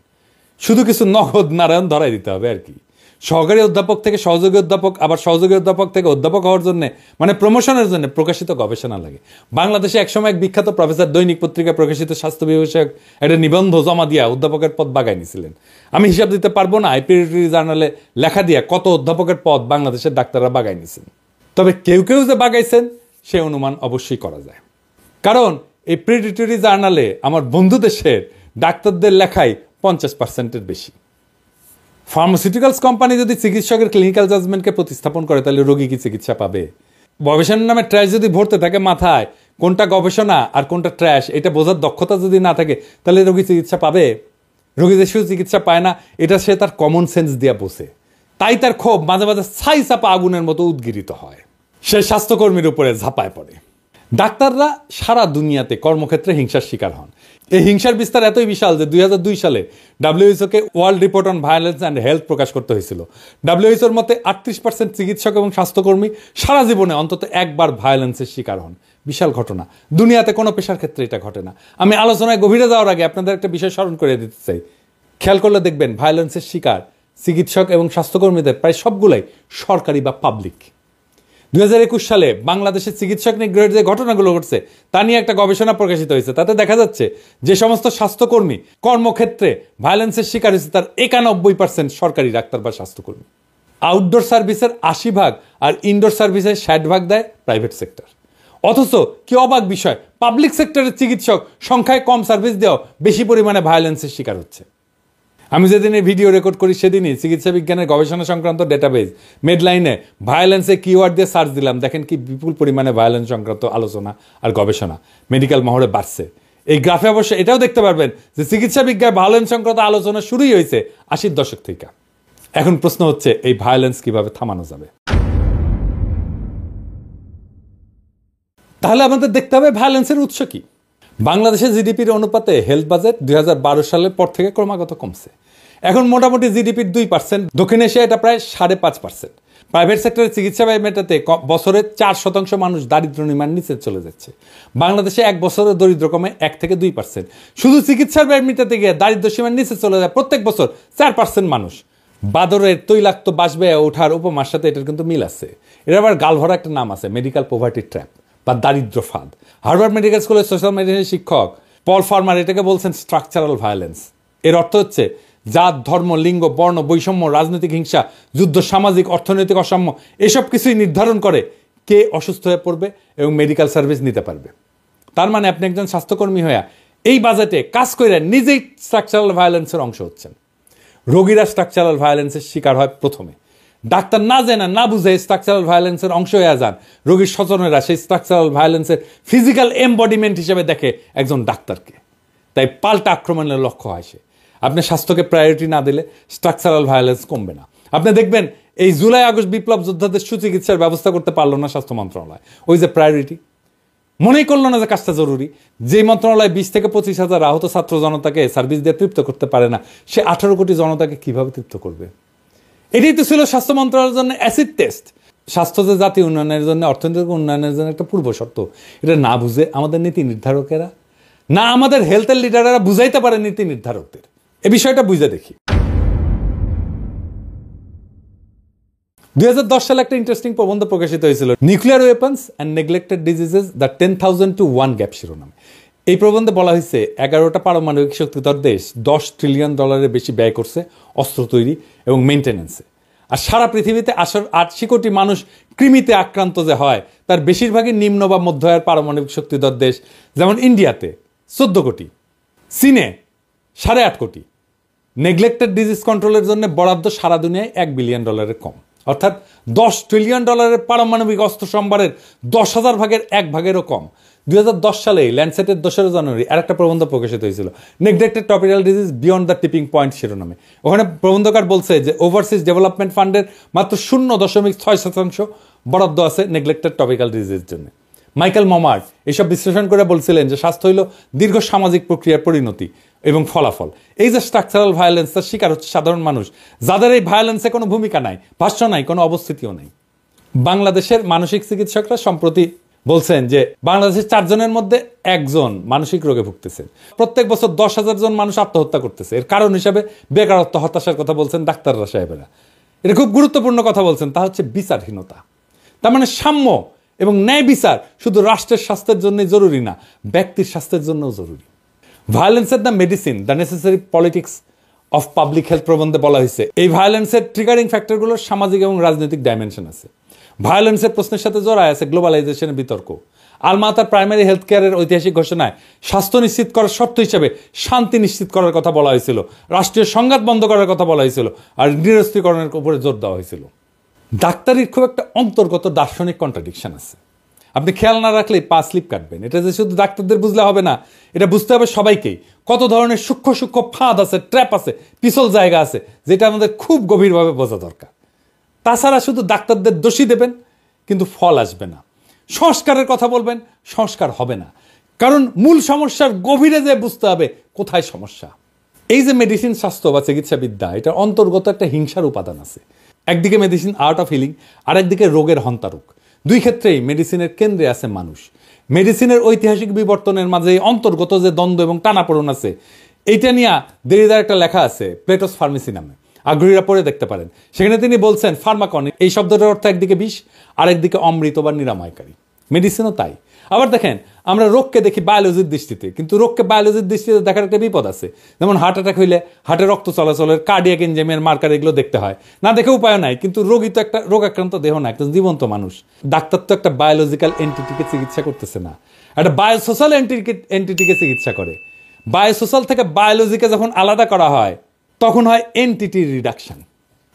শুধু কিছু নগদ নারায়ণ ধরাই দিতে হবে আর কি। সহকারী অধ্যাপক থেকে সহযোগী অধ্যাপক, আবার সহযোগী অধ্যাপক থেকে অধ্যাপক হওয়ার জন্য, মানে প্রমোশনের জন্য প্রকাশিত গবেষণা লাগে। বাংলাদেশে একসময় এক বিখ্যাত প্রফেসর দৈনিক পত্রিকায় প্রকাশিত স্বাস্থ্য বিষয়ক একটা নিবন্ধ জমা দিয়া অধ্যাপকের পদ বাগাই নিয়েছিলেন। আমি হিসাব দিতে পারবো না প্রেডেটরি জার্নালে লেখা দিয়া কত অধ্যাপকের পদ বাংলাদেশের ডাক্তাররা বাগাই নিয়েছেন। তবে কেউ কেউ যে বাগাইছেন সে অনুমান অবশ্যই করা যায়, কারণ এই প্রেডেটরি জার্নালে আমার বন্ধু দেশের ডাক্তারদের লেখাই 50%-এর বেশি। ফার্মাসিউটিক্যালস কোম্পানি যদি চিকিৎসকের ক্লিনিক্যাল জাজমেন্টকে প্রতিস্থাপন করে, তাহলে রোগী কি চিকিৎসা পাবে? গবেষণার নামে ট্র্যাশ যদি ভরতে থাকে মাথায়, কোনটা গবেষণা আর কোনটা ট্র্যাশ এটা বোঝার দক্ষতা যদি না থাকে, তাহলে রোগী চিকিৎসা পাবে? রোগী যে সুচিকিৎসা পায় না, এটা সে তার কমন সেন্স দিয়ে বোঝে। তাই তার ক্ষোভ মাঝে মাঝে ছাই চাপা আগুনের মতো উদ্গীরিত হয়, সে স্বাস্থ্যকর্মীর উপরে ঝাঁপায় পড়ে। ডাক্তাররা সারা দুনিয়াতে কর্মক্ষেত্রে হিংসার শিকার হন। এই হিংসার বিস্তার এতই বিশাল যে 2002 সালে WHO-কে world report on violence and health প্রকাশ করতে হয়েছিল। WHO-র মতে 38% চিকিৎসক এবং স্বাস্থ্যকর্মী সারা জীবনে অন্তত একবার ভায়োলেন্সের শিকার হন। বিশাল ঘটনা, দুনিয়াতে কোনো পেশার ক্ষেত্রে এটা ঘটে না। আমি আলোচনায় গভীরে যাওয়ার আগে আপনাদের একটা বিষয় স্মরণ করে দিতে চাই। খেয়াল করলে দেখবেন ভায়োলেন্সের শিকার চিকিৎসক এবং স্বাস্থ্যকর্মীদের প্রায় সবগুলাই সরকারি বা পাবলিক। 2021 সালে বাংলাদেশের চিকিৎসক নিগ্রহের যে ঘটনাগুলো ঘটছে তা নিয়ে একটা গবেষণা প্রকাশিত হয়েছে। তাতে দেখা যাচ্ছে যে সমস্ত স্বাস্থ্যকর্মী কর্মক্ষেত্রে ভায়োলেন্সের শিকার হয়েছে তার 91% সরকারি ডাক্তার বা স্বাস্থ্যকর্মী। আউটডোর সার্ভিসের 80% আর ইনডোর সার্ভিসের 60% দেয় প্রাইভেট সেক্টর। অথচ কি অবাক বিষয়, পাবলিক সেক্টরের চিকিৎসক সংখ্যায় কম সার্ভিস দেওয়া বেশি পরিমাণে ভায়োলেন্সের শিকার হচ্ছে। আমি যেদিন এই ভিডিও রেকর্ড করি সেদিনই চিকিৎসা বিজ্ঞানের গবেষণা সংক্রান্ত ডেটাবেজ মেডলাইনে ভায়োলেন্সে কিওয়ার্ড দিয়ে সার্চ দিলাম, দেখেন কি বিপুল পরিমাণে ভায়োলেন্স সংক্রান্ত আলোচনা আর গবেষণা মেডিকেল মহলে বাড়ছে। এই গ্রাফে অবশ্য এটাও দেখতে পারবেন যে চিকিৎসা বিজ্ঞান ভায়োলেন্স সংক্রান্ত আলোচনা শুরুই হয়েছে 80-র দশক থেকে। এখন প্রশ্ন হচ্ছে এই ভায়োলেন্স কিভাবে থামানো যাবে? তাহলে আমাদের দেখতে হবে ভায়োলেন্সের উৎস কি। বাংলাদেশের জিডিপির অনুপাতে হেলথ বাজেট 2012 সালের পর থেকে ক্রমাগত কমছে। এখন মোটামুটি জিডিপির 2%, দক্ষিণ এশিয়া এটা প্রায় 5.5%। প্রাইভেট সেক্টরের চিকিৎসা ব্যয় মেটাতে বছরে 4% মানুষ দারিদ্র সীমার নিচে চলে যাচ্ছে। বাংলাদেশে এক বছরে দরিদ্র কমে 1 থেকে 2%। শুধু চিকিৎসার ব্যয় মেটাতে গিয়ে দারিদ্র সীমার নিচে চলে যায় প্রত্যেক বছর 4% মানুষ। বাদরের তৈলাক্ত বাস ব্যয় ওঠার উপমার সাথে এটার কিন্তু মিল আছে। এর আবার গালভরা একটা নাম আছে, মেডিকেল পভার্টি ট্র্যাপ বা দারিদ্র ফাঁদ। হার্ভার্ড মেডিকেল স্কুলের সোশ্যাল মেডিসিনের শিক্ষক পল ফার্মার এটাকে বলছেন স্ট্রাকচারাল ভায়োলেন্স। এর অর্থ হচ্ছে জাত, ধর্ম, লিঙ্গ, বর্ণ বৈষম্য, রাজনৈতিক হিংসা, যুদ্ধ, সামাজিক অর্থনৈতিক অসাম্য এসব কিছুই নির্ধারণ করে কে অসুস্থ হয়ে পড়বে এবং মেডিকেল সার্ভিস নিতে পারবে। তার মানে আপনি একজন স্বাস্থ্যকর্মী হয়ে এই বাজেটে কাজ করে নিজেই স্ট্রাকচারাল ভায়োলেন্সের অংশ হচ্ছেন। রোগীরা স্ট্রাকচারাল ভায়োলেন্সের শিকার হয় প্রথমে। ডাক্তার না জেনে না বুঝে স্ট্রাকচারাল ভায়োলেন্সের অংশ হয়ে যান। রোগীর স্বজনেরা সেই স্ট্রাকচারাল ভায়োলেন্সের ফিজিক্যাল এমবডিমেন্ট হিসেবে দেখে একজন ডাক্তারকে। তাই পাল্টা আক্রমণের লক্ষ্য হয় সে। আপনি স্বাস্থ্যকে প্রায়োরিটি না দিলে স্ট্রাকচারাল ভায়োলেন্স কমবে না। আপনি দেখবেন এই জুলাই আগস্ট বিপ্লব যোদ্ধাদের সুচিকিৎসার ব্যবস্থা করতে পারলো না স্বাস্থ্য মন্ত্রণালয়। ওই যে প্রায়োরিটি মনেই করলো না যে কাজটা জরুরি। যে মন্ত্রণালয় 20 থেকে 25,000 আহত ছাত্র জনতাকে সার্ভিস দিয়ে তৃপ্ত করতে পারে না, সে 18 কোটি জনতাকে কিভাবে তৃপ্ত করবে? এটাই তো ছিল স্বাস্থ্য মন্ত্রণালয়ের জন্য অ্যাসিড টেস্ট। স্বাস্থ্য যে জাতীয় উন্নয়নের জন্য, অর্থনৈতিক উন্নয়নের জন্য একটা পূর্ব শর্ত, এটা না বুঝে আমাদের নীতি নির্ধারকেরা, না আমাদের হেলথের লিডাররা বুঝাইতে পারে নীতি নির্ধারকদের। এই বিষয়টা বুঝে দেখি। 2010 সালে একটা ইন্টারেস্টিং প্রবন্ধ প্রকাশিত হয়েছিল, nuclear weapons and neglected diseases the 10,000 to 1 gap শিরোনামে। এই প্রবন্ধে বলা হয়েছে 11টা পারমাণবিক শক্তিধর দেশ $10 ট্রিলিয়ন বেশি ব্যয় করছে অস্ত্র তৈরি এবং মেনটেন্যান্সে। আর সারা পৃথিবীতে 80 কোটি মানুষ কৃমিতে আক্রান্ত যে হয় তার বেশিরভাগই নিম্ন বা মধ্য আয়ের পারমাণবিক শক্তিধর দেশ। যেমন ইন্ডিয়াতে 14 কোটি, চীনে 8.5 কোটি। নেগলেক্টেড ডিজিজ কন্ট্রোলের জন্য বরাদ্দ সারা দুনিয়ায় $1 বিলিয়ন কম। অর্থাৎ $10 ট্রিলিয়ন পারমাণবিক অস্ত্র সম্ভারের 10,000 ভাগের 1 ভাগেরও কম। 2010 সালে ল্যান্ডসেটের 2 জানুয়ারি আরেকটা প্রবন্ধ প্রকাশিত হয়েছিল, neglected tropical disease beyond the tipping point শিরোনামে। ওখানে প্রবন্ধকার বলছে যে ওভারসিজ ডেভেলপমেন্ট ফান্ডের মাত্র 0.6% বরাদ্দ আছে নেগলেক্টেড ট্রপিক্যাল ডিজিজের জন্য। মাইকেল মমার্ট এসব বিশ্লেষণ করে বলছিলেন যে স্বাস্থ্য হইল দীর্ঘ সামাজিক প্রক্রিয়ার পরিণতি এবং ফলাফল। এই যে স্ট্রাকচারাল ভায়োলেন্স, তার শিকার হচ্ছে সাধারণ মানুষ, যাদের এই ভায়োলেন্সে কোনো ভূমিকা নাই, ভাষ্য নাই, কোনো অবস্থিতিও নাই। বাংলাদেশের মানসিক চিকিৎসকরা সম্প্রতি বলছেন যে বাংলাদেশের 4 জনের মধ্যে 1 জন মানসিক রোগে ভুগতেছেন। প্রত্যেক বছর 10,000 জন মানুষ আত্মহত্যা করতেছে। এর কারণ হিসাবে বেকারত্ব, হতাশার কথা বলছেন ডাক্তাররা সাহেবেরা। এটা খুব গুরুত্বপূর্ণ কথা বলছেন, তা হচ্ছে বিচারহীনতা। তার মানে সাম্য এবং ন্যায় বিচার শুধু রাষ্ট্রের স্বাস্থ্যের জন্যই জরুরি না, ব্যক্তির স্বাস্থ্যের জন্যও জরুরি। ভায়োলেন্সের the medicine the necessary politics of public health প্রবন্ধে বলা হয়েছে এই ভায়োলেন্সের ট্রিগারিং ফ্যাক্টরগুলোর সামাজিক এবং রাজনৈতিক ডাইমেনশন আছে। ভায়োলেন্সের প্রশ্নের সাথে জড়ায় আছে গ্লোবালাইজেশনের বিতর্ক। আলমা তার প্রাইমারি হেলথ কেয়ারের ঐতিহাসিক ঘোষণায় স্বাস্থ্য নিশ্চিত করার শর্ত হিসেবে শান্তি নিশ্চিত করার কথা বলা হয়েছিল, রাষ্ট্রীয় সংঘাত বন্ধ করার কথা বলা হয়েছিল, আর নিরস্ত্রীকরণের উপরে জোর দেওয়া হয়েছিল। ডাক্তারির খুব একটা অন্তর্গত দার্শনিক কন্ট্রাডিকশন আছে। আপনি খেয়াল না রাখলেই পা স্লিপ কাটবেন। এটা যে শুধু ডাক্তারদের বুঝলে হবে না, এটা বুঝতে হবে সবাইকেই। কত ধরনের সূক্ষ্ম সূক্ষ্ম ফাঁদ আছে, ট্র্যাপ আছে, পিছল জায়গা আছে, যেটা আমাদের খুব গভীরভাবে বোঝা দরকার। তাছাড়া শুধু ডাক্তারদের দোষী দেবেন, কিন্তু ফল আসবে না। সংস্কারের কথা বলবেন, সংস্কার হবে না। কারণ মূল সমস্যার গভীরে যে বুঝতে হবে কোথায় সমস্যা। এই যে মেডিসিন শাস্ত্র বা চিকিৎসাবিদ্যা, এটার অন্তর্গত একটা হিংসার উপাদান আছে। একদিকে মেডিসিন আর্ট অফ হিলিং, আর একদিকে রোগের হন্তারক। দুই ক্ষেত্রেই মেডিসিনের কেন্দ্রে আছে মানুষ। মেডিসিনের ঐতিহাসিক বিবর্তনের মাঝে অন্তর্গত যে দ্বন্দ্ব এবং টানাপোড়েন আছে, এইটা নিয়ে দেরিদার একটা লেখা আছে প্লেটোস ফার্মেসি নামে, আগ্রহীরা পড়ে দেখতে পারেন। সেখানে তিনি বলছেন ফার্মাকন এই শব্দটার অর্থ একদিকে বিষ, আরেকদিকে অমৃত বা নিরাময়কারী। মেডিসিনও তাই। আবার দেখেন, আমরা রোগকে দেখি বায়োলজির দৃষ্টিতে, কিন্তু রোগকে বায়োলজির দৃষ্টিতে দেখার একটা বিপদ আছে। যেমন হার্ট অ্যাটাক হইলে হার্টের রক্ত চলাচলের কার্ডিয়াক এনজাইমের মার্কার এগুলো দেখতে হয়, না দেখে উপায় নাই। কিন্তু রোগী তো একটা রোগাক্রান্ত দেহ না, একটা জীবন্ত মানুষ। ডাক্তার তো একটা বায়োলজিক্যাল এন্টিটিকে চিকিৎসা করতেছে না, একটা বায়োসোশ্যাল এন্টিটিকে চিকিৎসা করে। বায়োসোশ্যাল থেকে বায়োলজিকে যখন আলাদা করা হয়, তখন হয় এন্টিটি রিডাকশন।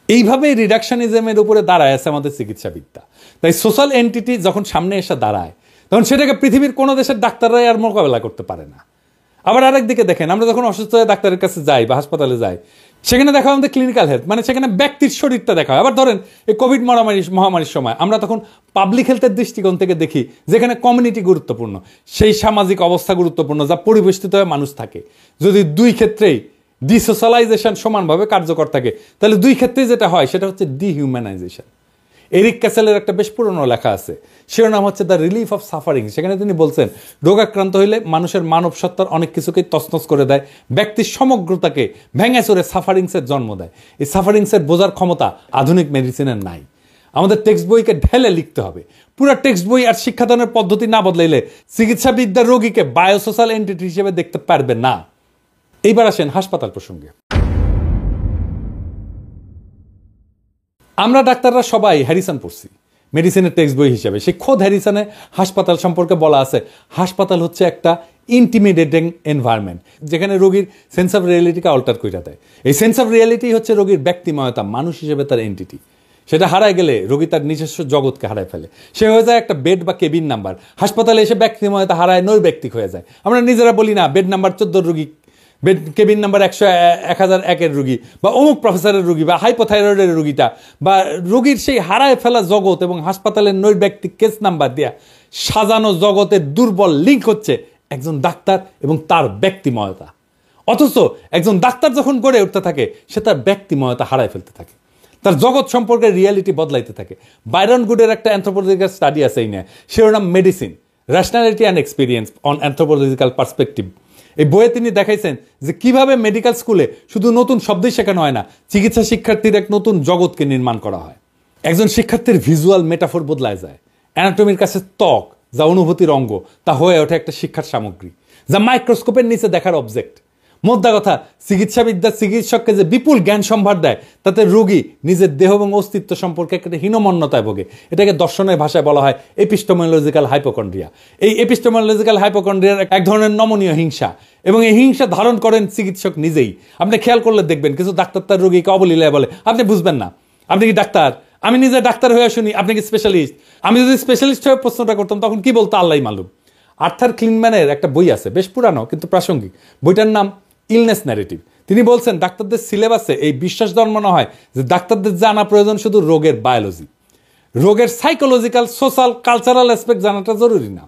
এইভাবে রিডাকশনিজমের উপরে দাঁড়ায় আছে আমাদের চিকিৎসাবিদ্যা। তাই সোশ্যাল এন্টিটি যখন সামনে এসে দাঁড়ায়, তখন সেটাকে পৃথিবীর কোনো দেশের ডাক্তাররাই আর মোকাবেলা করতে পারে না। আবার আরেকদিকে দেখেন, আমরা যখন অসুস্থ হয়ে ডাক্তারের কাছে যাই বা হাসপাতালে যাই, সেখানে দেখা হয় আমাদের ক্লিনিক্যাল হেলথ, মানে সেখানে ব্যক্তির শরীরটা দেখা হয়। আবার ধরেন এই কোভিড মহামারীর সময় আমরা তখন পাবলিক হেলথের দৃষ্টিকোণ থেকে দেখি, যেখানে কমিউনিটি গুরুত্বপূর্ণ, সেই সামাজিক অবস্থা গুরুত্বপূর্ণ যা পরিবেষ্টিত হয়ে মানুষ থাকে। যদি দুই ক্ষেত্রেই ডিসোশ্যালাইজেশন সমানভাবে কার্যকর থাকে, তাহলে দুই ক্ষেত্রে যেটা হয় সেটা হচ্ছে ডিহিউম্যানাইজেশন। এরিক ক্যাসেলের একটা বেশ পুরনো লেখা আছে, শিরোনাম হচ্ছে দ্য রিলিফ অফ সাফারিং। সেখানে তিনি বলছেন, রোগাক্রান্ত হইলে মানুষের মানব সত্তার অনেক কিছুকেই তছনছ করে দেয়, ব্যক্তির সমগ্রতাকে ভেঙে চড়ে সাফারিংসের জন্ম দেয়। এই সাফারিংসের বোঝার ক্ষমতা আধুনিক মেডিসিনের নাই। আমাদের টেক্সট বইকে ঢেলে লিখতে হবে। পুরো টেক্সট বই আর শিক্ষাদানের পদ্ধতি না বদলাইলে চিকিৎসাবিদ্যার রোগীকে বায়োসোশ্যাল এন্টিটি হিসেবে দেখতে পারবে না। এইবার আসেন হাসপাতাল প্রসঙ্গে। আমরা ডাক্তাররা সবাই হ্যারিসন পড়ছি মেডিসিনের টেক্সট বই হিসেবে। সেই খোদ হ্যারিসনে হাসপাতাল সম্পর্কে বলা আছে, হাসপাতাল হচ্ছে একটা ইন্টিমিডেটিং এনভায়রনমেন্ট, যেখানে রোগীর সেন্স অফ রিয়েলিটিকে অল্টার করে দেয়। এই সেন্স অফ রিয়েলিটি হচ্ছে রোগীর ব্যক্তিময়তা, মানুষ হিসেবে তার এন্টিটি। সেটা হারায় গেলে রোগী তার নিজস্ব জগৎকে হারায় ফেলে। সে হয়ে যায় একটা বেড বা কেবিন নাম্বার। হাসপাতালে এসে ব্যক্তিময়তা হারায়, নৈর্ব্যক্তিক হয়ে যায়। আমরা নিজেরা বলি না বেড নাম্বার 14 রোগী, বেড কেবিন নাম্বার 1001 রুগী, বা অমুক প্রফেসরের রুগী, বা হাইপোথাইরয়েডের রুগীটা, বা রোগীর সেই হারায় ফেলা জগৎ এবং হাসপাতালের নৈর্ব্যক্তিক কেস নাম্বার দেয়া সাজানো জগতের দুর্বল লিঙ্ক হচ্ছে একজন ডাক্তার এবং তার ব্যক্তিময়তা। অথচ একজন ডাক্তার যখন গড়ে উঠতে থাকে, সে তার ব্যক্তিময়তা হারায় ফেলতে থাকে, তার জগৎ সম্পর্কে রিয়ালিটি বদলাইতে থাকে। বাইরন গুডের একটা অ্যানথ্রোপোলজিক্যাল স্টাডি আছে এই নিয়ে, শিরোনাম medicine, rationality and experience on anthropological perspective. এই বইয়ে তিনি দেখাইছেন যে কিভাবে মেডিকেল স্কুলে শুধু নতুন শব্দই শেখানো হয় না, চিকিৎসা শিক্ষার্থীর এক নতুন জগৎকে নির্মাণ করা হয়। একজন শিক্ষার্থীর ভিজুয়াল মেটাফোর বদলায় যায়। অ্যানাটমির কাছে ত্বক, যা অনুভূতির অঙ্গ, তা হয়ে ওঠে একটা শিক্ষার সামগ্রী, যা মাইক্রোস্কোপের নিচে দেখার অবজেক্ট। মোদ্দা কথা, চিকিৎসাবিদ্যা চিকিৎসককে যে বিপুল জ্ঞান সম্ভার দেয়, তাতে রোগী নিজের দেহ এবং অস্তিত্ব সম্পর্কে একটা হীনমন্যতায় ভোগে। এটাকে দর্শনের ভাষায় বলা হয় এপিস্টেমোলজিক্যাল হাইপোকন্ড্রিয়া। এই এপিস্টেমোলজিক্যাল হাইপোকন্ড্রিয়ার এক ধরনের নমনীয় হিংসা, এবং এই হিংসা ধারণ করেন চিকিৎসক নিজেই। আপনি খেয়াল করলে দেখবেন, কিছু ডাক্তার তার রোগীকে অবলীলায় বলে, আপনি বুঝবেন না, আপনি কি ডাক্তার? আমি নিজে ডাক্তার হয়ে শুনি, আপনি কি স্পেশালিস্ট? আমি যদি স্পেশালিস্ট হয়ে প্রশ্নটা করতাম, তখন কি বলতো আল্লাহই মালুম। আর্থার ক্লিনম্যানের একটা বই আছে, বেশ পুরানো কিন্তু প্রাসঙ্গিক। বইটার নাম ইলনেস ন্যারেটিভ। তিনি বলছেন, ডাক্তারদের সিলেবাসে এই বিশ্বাস জন্মানো হয় যে ডাক্তারদের জানা প্রয়োজন শুধু রোগের বায়োলজি, রোগের সাইকোলজিক্যাল, সোশ্যাল, কালচারাল অ্যাসপেক্ট জানাটা জরুরি না।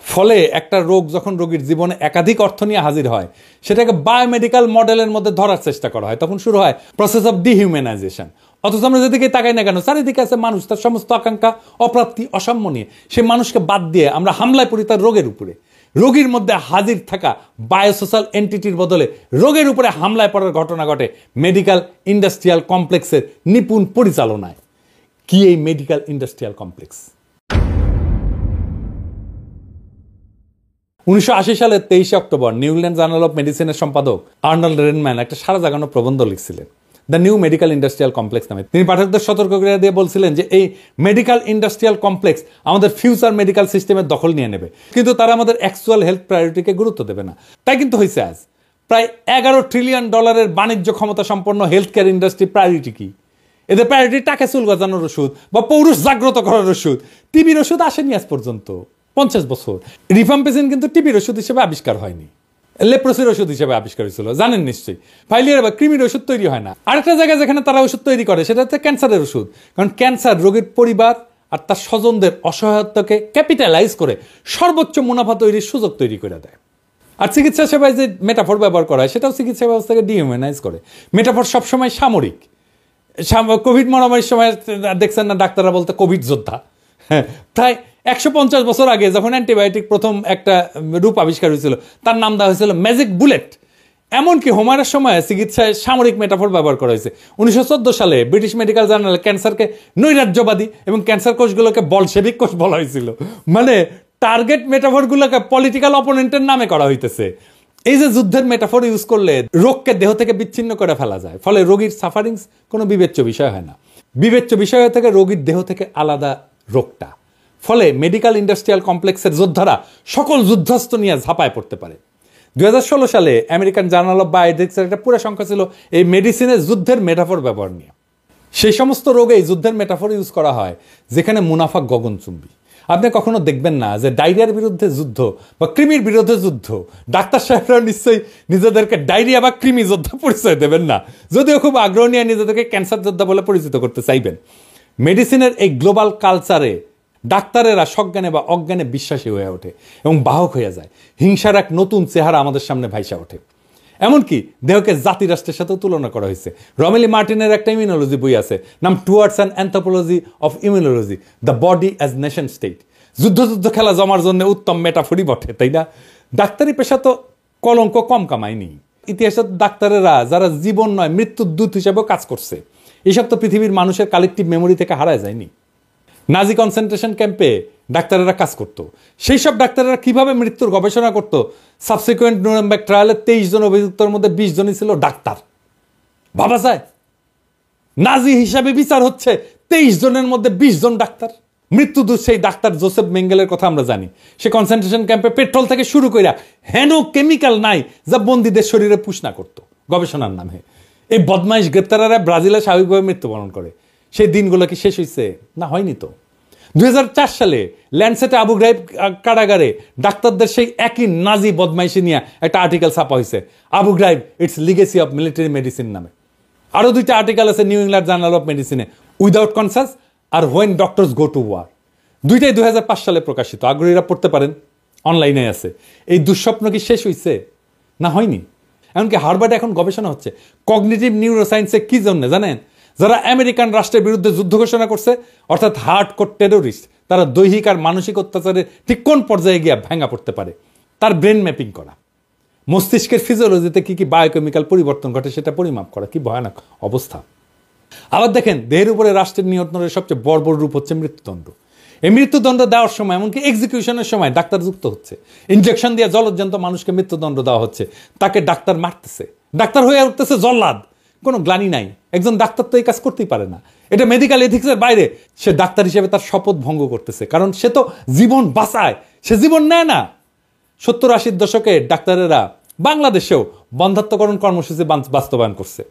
ফলে একটা রোগ যখন রোগীর জীবনে একাধিক অর্থ নিয়ে হাজির হয়, সেটাকে বায়োমেডিক্যাল মডেলের মধ্যে ধরার চেষ্টা করা হয়। তখন শুরু হয় প্রসেস অফ ডিহিউম্যানাইজেশন। অথচ আমরা যেদিকে তাকাই না কেন, চারিদিকে আছে মানুষ, তার সমস্ত আকাঙ্ক্ষা, অপ্রাপ্তি, অসাম্য নিয়ে। সে মানুষকে বাদ দিয়ে আমরা হামলায় পড়ি তার রোগের উপরে। রোগীর মধ্যে হাজির থাকা বায়োসোশ্যাল এন্টিটির বদলে রোগের উপরে হামলায় পড়ার ঘটনা ঘটে মেডিকেল ইন্ডাস্ট্রিয়াল কমপ্লেক্সের নিপুণ পরিচালনায়। কি এই মেডিকেল ইন্ডাস্ট্রিয়াল কমপ্লেক্স? 1980 সালের 23 October New England journal of মেডিসিনের সম্পাদক আর্নল্ড রেনম্যান একটা সারা জাগানো প্রবন্ধ লিখছিলেন, the new medical industrial complex নামে। তিনি পাঠকদের সতর্ক করে দিয়ে বলছিলেন যে এই মেডিকেল ইন্ডাস্ট্রিয়াল কমপ্লেক্স আমাদের ফিউচার মেডিকেল সিস্টেমের দখল নিয়ে নেবে, কিন্তু তারা আমাদের অ্যাকচুয়াল হেলথ প্রায়োরিটিকে গুরুত্ব দেবে না। তাই কিন্তু হয়েছে আজ প্রায় $11 ট্রিলিয়ন বাণিজ্য ক্ষমতা সম্পন্ন হেলথ কেয়ার ইন্ডাস্ট্রি প্রায়োরিটি কি? এদের প্রায়োরিটি টাকা চুল গজানোর ওষুধ বা পৌরুষ জাগ্রত করার ওষুধ। টিবির ওষুধ আসেনি আজ পর্যন্ত 50 বছর। রিফাম্পিসিন কিন্তু টিবির ওষুধ হিসেবে আবিষ্কার হয়নি, লেপ্রোসির ওষুধ হিসেবে আবিষ্কার হয়েছিল, জানেন নিশ্চয়ই। ফাইলিয়ার বা কৃমির ওষুধ তৈরি হয় না। আরেকটা জায়গায় যেখানে তারা ওষুধ তৈরি করে সেটা হচ্ছে ক্যান্সারের ওষুধ, কারণ ক্যান্সার রোগীর পরিবার আর তার স্বজনদের অসহায়তাকে ক্যাপিটালাইজ করে সর্বোচ্চ মুনাফা তৈরির সুযোগ তৈরি করে দেয়। আর চিকিৎসা সেবায় যে মেটাফর ব্যবহার করা হয় সেটাও চিকিৎসা ব্যবস্থাকে ডিহিউম্যানাইজ করে। মেটাফর সবসময় সামরিক। কোভিড মহামারীর সময় দেখছেন না ডাক্তাররা বলতে কোভিড যোদ্ধা। হ্যাঁ, প্রায় 150 বছর আগে যখন অ্যান্টিবায়োটিক প্রথম একটা রূপ আবিষ্কার হয়েছিল তার নাম দেওয়া হয়েছিল ম্যাজিক বুলেট। এমনকি হোমারের সময় চিকিৎসায় সামরিক মেটাফর ব্যবহার করা হয়েছে। 1914 সালে ব্রিটিশ মেডিকেল জার্নালে ক্যান্সারকে নৈরাজ্যবাদী এবং ক্যান্সার কোষগুলোকে বলশেবিক কোষ বলা হয়েছিল। মানে টার্গেট মেটাফরগুলোকে পলিটিক্যাল অপোনেন্টের নামে করা হইতেছে। এই যে যুদ্ধের মেটাফর ইউজ করলে রোগকে দেহ থেকে বিচ্ছিন্ন করে ফেলা যায়, ফলে রোগীর সাফারিংস কোনো বিবেচ্য বিষয় হয় না। বিবেচ্য বিষয় থেকে রোগীর দেহ থেকে আলাদা রোগটা। ফলে মেডিকেল ইন্ডাস্ট্রিয়াল কমপ্লেক্সের যোদ্ধারা সকল যুদ্ধাস্ত্র নিয়ে ঝাঁপায় পড়তে পারে। 2016 সালে আমেরিকান জার্নাল অফ বায়োএথিক্সের একটা পুরো সংখ্যা ছিল এই মেডিসিনের যুদ্ধের মেটাফর ব্যবহার নিয়ে। সেই সমস্ত রোগেই যুদ্ধের মেটাফর ইউজ করা হয় যেখানে মুনাফা গগনচুম্বী। আপনি কখনো দেখবেন না যে ডায়রিয়ার বিরুদ্ধে যুদ্ধ বা কৃমির বিরুদ্ধে যুদ্ধ, ডাক্তার সাহেবরা নিশ্চয়ই নিজেদেরকে ডায়রিয়া বা কৃমি যোদ্ধা পরিচয় দেবেন না, যদিও খুব আগ্রহ নিয়ে নিজেদেরকে ক্যান্সার যোদ্ধা বলে পরিচিত করতে চাইবেন। মেডিসিনের এই গ্লোবাল কালচারে ডাক্তারেরা সজ্ঞানে বা অজ্ঞানে বিশ্বাসী হয়ে ওঠে এবং বাহক হয়ে যায়। হিংসার এক নতুন চেহারা আমাদের সামনে ভাইসা ওঠে। এমনকি দেহকে জাতিরাষ্ট্রের সাথে তুলনা করা হয়েছে। রমেলি মার্টিনের একটা ইমিউনোলজি বই আছে, নাম towards an anthropology of immunology, the body as nation state. যুদ্ধ খেলা জমার জন্য উত্তম মেটাফরি বটে, তাই না? ডাক্তারি পেশা তো কলঙ্ক কম কামায়নি। ইতিহাসের ডাক্তারেরা যারা জীবন নয় মৃত্যুর দূত হিসেবেও কাজ করছে, এইসব তো পৃথিবীর মানুষের কালেকটিভ মেমোরি থেকে হারায় যায়নি। নাজি কনসেন্ট্রেশন ক্যাম্পে ডাক্তারেরা কাজ করত। সেই সব ডাক্তারেরা কিভাবে মৃত্যুর গবেষণা করত? সাবসিকুয়েন্ট নুরেমবার্গ ট্রায়ালে 23 জন অভিযুক্তের মধ্যে 20 জনই ছিল ডাক্তার। ভাবা যায়? নাজি হিসাবে বিচার হচ্ছে 23 জনের মধ্যে 20 জন ডাক্তার। মৃত্যুদূত সেই ডাক্তার জোসেফ মেঙ্গেলের কথা আমরা জানি। সে কনসেন্ট্রেশন ক্যাম্পে পেট্রোল থেকে শুরু করে হেন কেমিক্যাল নাই যা বন্দীদের শরীরে পুষ না করত গবেষণার নামে। এই বদমাইশ গ্রেপ্তারেরা ব্রাজিলে স্বাভাবিকভাবে মৃত্যুবরণ করে। সেই দিনগুলো কি শেষ হয়েছে? না, হয়নি তো। 2004 সালে ল্যান্ডসেটে আবু গ্রাইব কারাগারে ডাক্তারদের সেই একই নাজি বদমাইশি নিয়ে একটা আর্টিকেল ছাপা হয়েছে, Abu Ghraib its legacy of military medicine নামে। আরও 2টা আর্টিকেল আছে নিউ ইংল্যান্ড জার্নাল অফ মেডিসিনে, উইদাউট কনসাস আর when doctors go to war. 2টাই 2005 সালে প্রকাশিত। আগ্রহীরা পড়তে পারেন, অনলাইনে আছে। এই দুঃস্বপ্ন কি শেষ হয়েছে? না, হয়নি। এমনকি হার্ভার্ডে এখন গবেষণা হচ্ছে কগনিটিভ নিউরোসায়েন্সে। কি জন্য জানেন? যারা আমেরিকান রাষ্ট্রের বিরুদ্ধে যুদ্ধ ঘোষণা করছে, অর্থাৎ হার্ডকোর টেরোরিস্ট, তারা দৈহিক আর মানসিক অত্যাচারে ঠিক কোন পর্যায়ে গিয়ে ভেঙা পড়তে পারে তার ব্রেন ম্যাপিং করা, মস্তিষ্কের ফিজিওলজিতে কি কি বায়োকেমিক্যাল পরিবর্তন ঘটে সেটা পরিমাপ করা। কি ভয়ানক অবস্থা! আবার দেখেন, দেহের উপরে রাষ্ট্রের নিয়ন্ত্রণের সবচেয়ে বর্বর রূপ হচ্ছে মৃত্যুদণ্ড। এই মৃত্যুদণ্ড দেওয়ার সময়, এমনকি এক্সিকিউশনের সময় ডাক্তার যুক্ত হচ্ছে। ইনজেকশন দিয়ে জলজ্জান্ত মানুষকে মৃত্যুদণ্ড দেওয়া হচ্ছে, তাকে ডাক্তার মারতেছে, ডাক্তার হয়ে উঠতেছে জল্লাদ। কোনো গ্লানি নাই। একজন ডাক্তার তো এই কাজ করতেই পারে না, এটা মেডিকেল এথিক্সের বাইরে। সে ডাক্তার হিসেবে তার শপথ ভঙ্গ করতেছে, কারণ সে তো জীবন বাঁচায়, সে জীবন নেয় না। 70-80 দশকে ডাক্তারেরা বাংলাদেশেও বন্ধ্যাত্বকরণ কর্মসূচি বাস্তবায়ন করছে।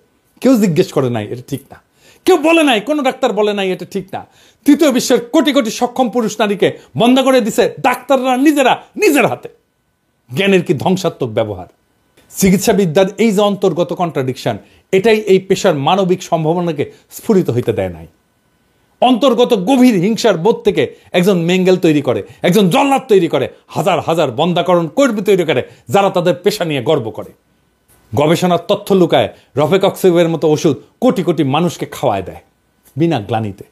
কেউ জিজ্ঞেস করে নাই এটা ঠিক না, কেউ বলে নাই, কোনো ডাক্তার বলে নাই এটা ঠিক না। তৃতীয় বিশ্বের কোটি কোটি সক্ষম পুরুষ নারীকে বন্ধ করে দিছে ডাক্তাররা নিজের হাতে। জ্ঞানের কি ধ্বংসাত্মক ব্যবহার! চিকিৎসাবিদ্যার এই যে অন্তর্গত কন্ট্রাডিকশন, এটাই এই পেশার মানবিক সম্ভাবনাকে স্ফুরিত হইতে দেয় নাই। অন্তর্গত গভীর হিংসার বোধ থেকে একজন মেঙ্গেল তৈরি করে, একজন জল্লাদ তৈরি করে, হাজার হাজার বন্ধাকরণ কর্মী তৈরি করে, যারা তাদের পেশা নিয়ে গর্ব করে। গবেষণার তথ্য লুকায় রফেকক্সিবের মতো ওষুধ কোটি কোটি মানুষকে খাওয়ায় দেয় বিনা গ্লানিতে।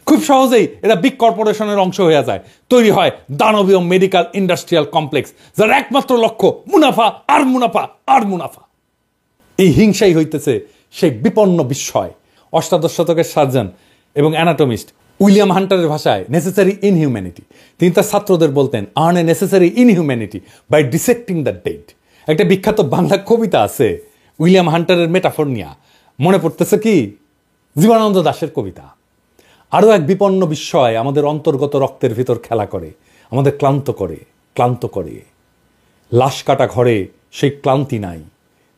খুব সহজেই এরা বিগ কর্পোরেশনের অংশ হয়ে যায়। তৈরি হয় দানবীয় মেডিকেল ইন্ডাস্ট্রিয়াল কমপ্লেক্স, যার একমাত্র লক্ষ্য মুনাফা আর মুনাফা আর মুনাফা। এই হিংসাই হইতেছে সেই বিপন্ন বিস্ময়। 18 শতকের সার্জন এবং অ্যানাটমিস্ট উইলিয়াম হান্টারের ভাষায় নেসেসারি ইনহিউম্যানিটি। তিনি তার ছাত্রদের বলতেন, earn a necessary inhumanity by dissecting the dead. একটা বিখ্যাত বাংলা কবিতা আছে উইলিয়াম হান্টারের মেটাফর নিয়া, মনে পড়তেছে কি? জীবনানন্দ দাশের কবিতা। আরও এক বিপন্ন বিস্ময় আমাদের অন্তর্গত রক্তের ভিতর খেলা করে, আমাদের ক্লান্ত করে। লাশ কাটা ঘরে সেই ক্লান্তি নাই,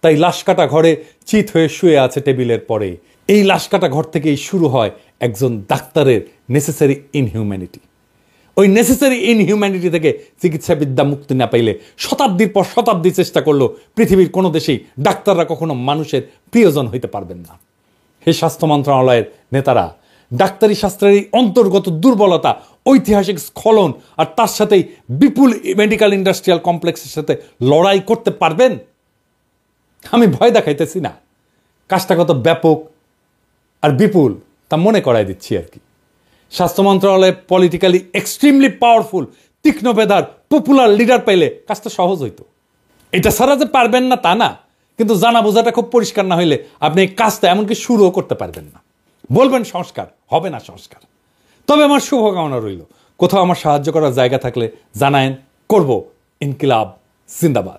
তাই লাশ কাটা ঘরে চিত হয়ে শুয়ে আছে টেবিলের পরে। এই লাশ কাটা ঘর থেকেই শুরু হয় একজন ডাক্তারের নেসেসারি ইনহিউম্যানিটি। ওই নেসেসারি ইনহিউম্যানিটি থেকে চিকিৎসাবিদ্যা মুক্তি না পাইলে শতাব্দীর পর শতাব্দী চেষ্টা করলো পৃথিবীর কোনো দেশেই ডাক্তাররা কখনো মানুষের প্রিয়জন হইতে পারবেন না। হে স্বাস্থ্য মন্ত্রণালয়ের নেতারা, ডাক্তারি শাস্ত্রের এই অন্তর্গত দুর্বলতা, ঐতিহাসিক স্খলন আর তার সাথেই বিপুল মেডিকেল ইন্ডাস্ট্রিয়াল কমপ্লেক্সের সাথে লড়াই করতে পারবেন? আমি ভয় দেখাইতেছি না, কাজটা কত ব্যাপক আর বিপুল তা মনে করাই দিচ্ছি আর কি। স্বাস্থ্য মন্ত্রণালয়ে পলিটিক্যালি এক্সট্রিমলি পাওয়ারফুল তীক্ষ্ণ বেধার পপুলার লিডার পাইলে কাজটা সহজ হইতো। এটা ছাড়া যে পারবেন না তা না, কিন্তু জানা বোঝাটা খুব পরিষ্কার না হইলে আপনি এই কাজটা এমনকি শুরুও করতে পারবেন না। বলবেন সংস্কার, হবে না সংস্কার। তবে আমার শুভকামনা রইল, কোথাও আমার সাহায্য করার জায়গা থাকলে জানায়েন, করব। ইনকিলাব জিন্দাবাদ।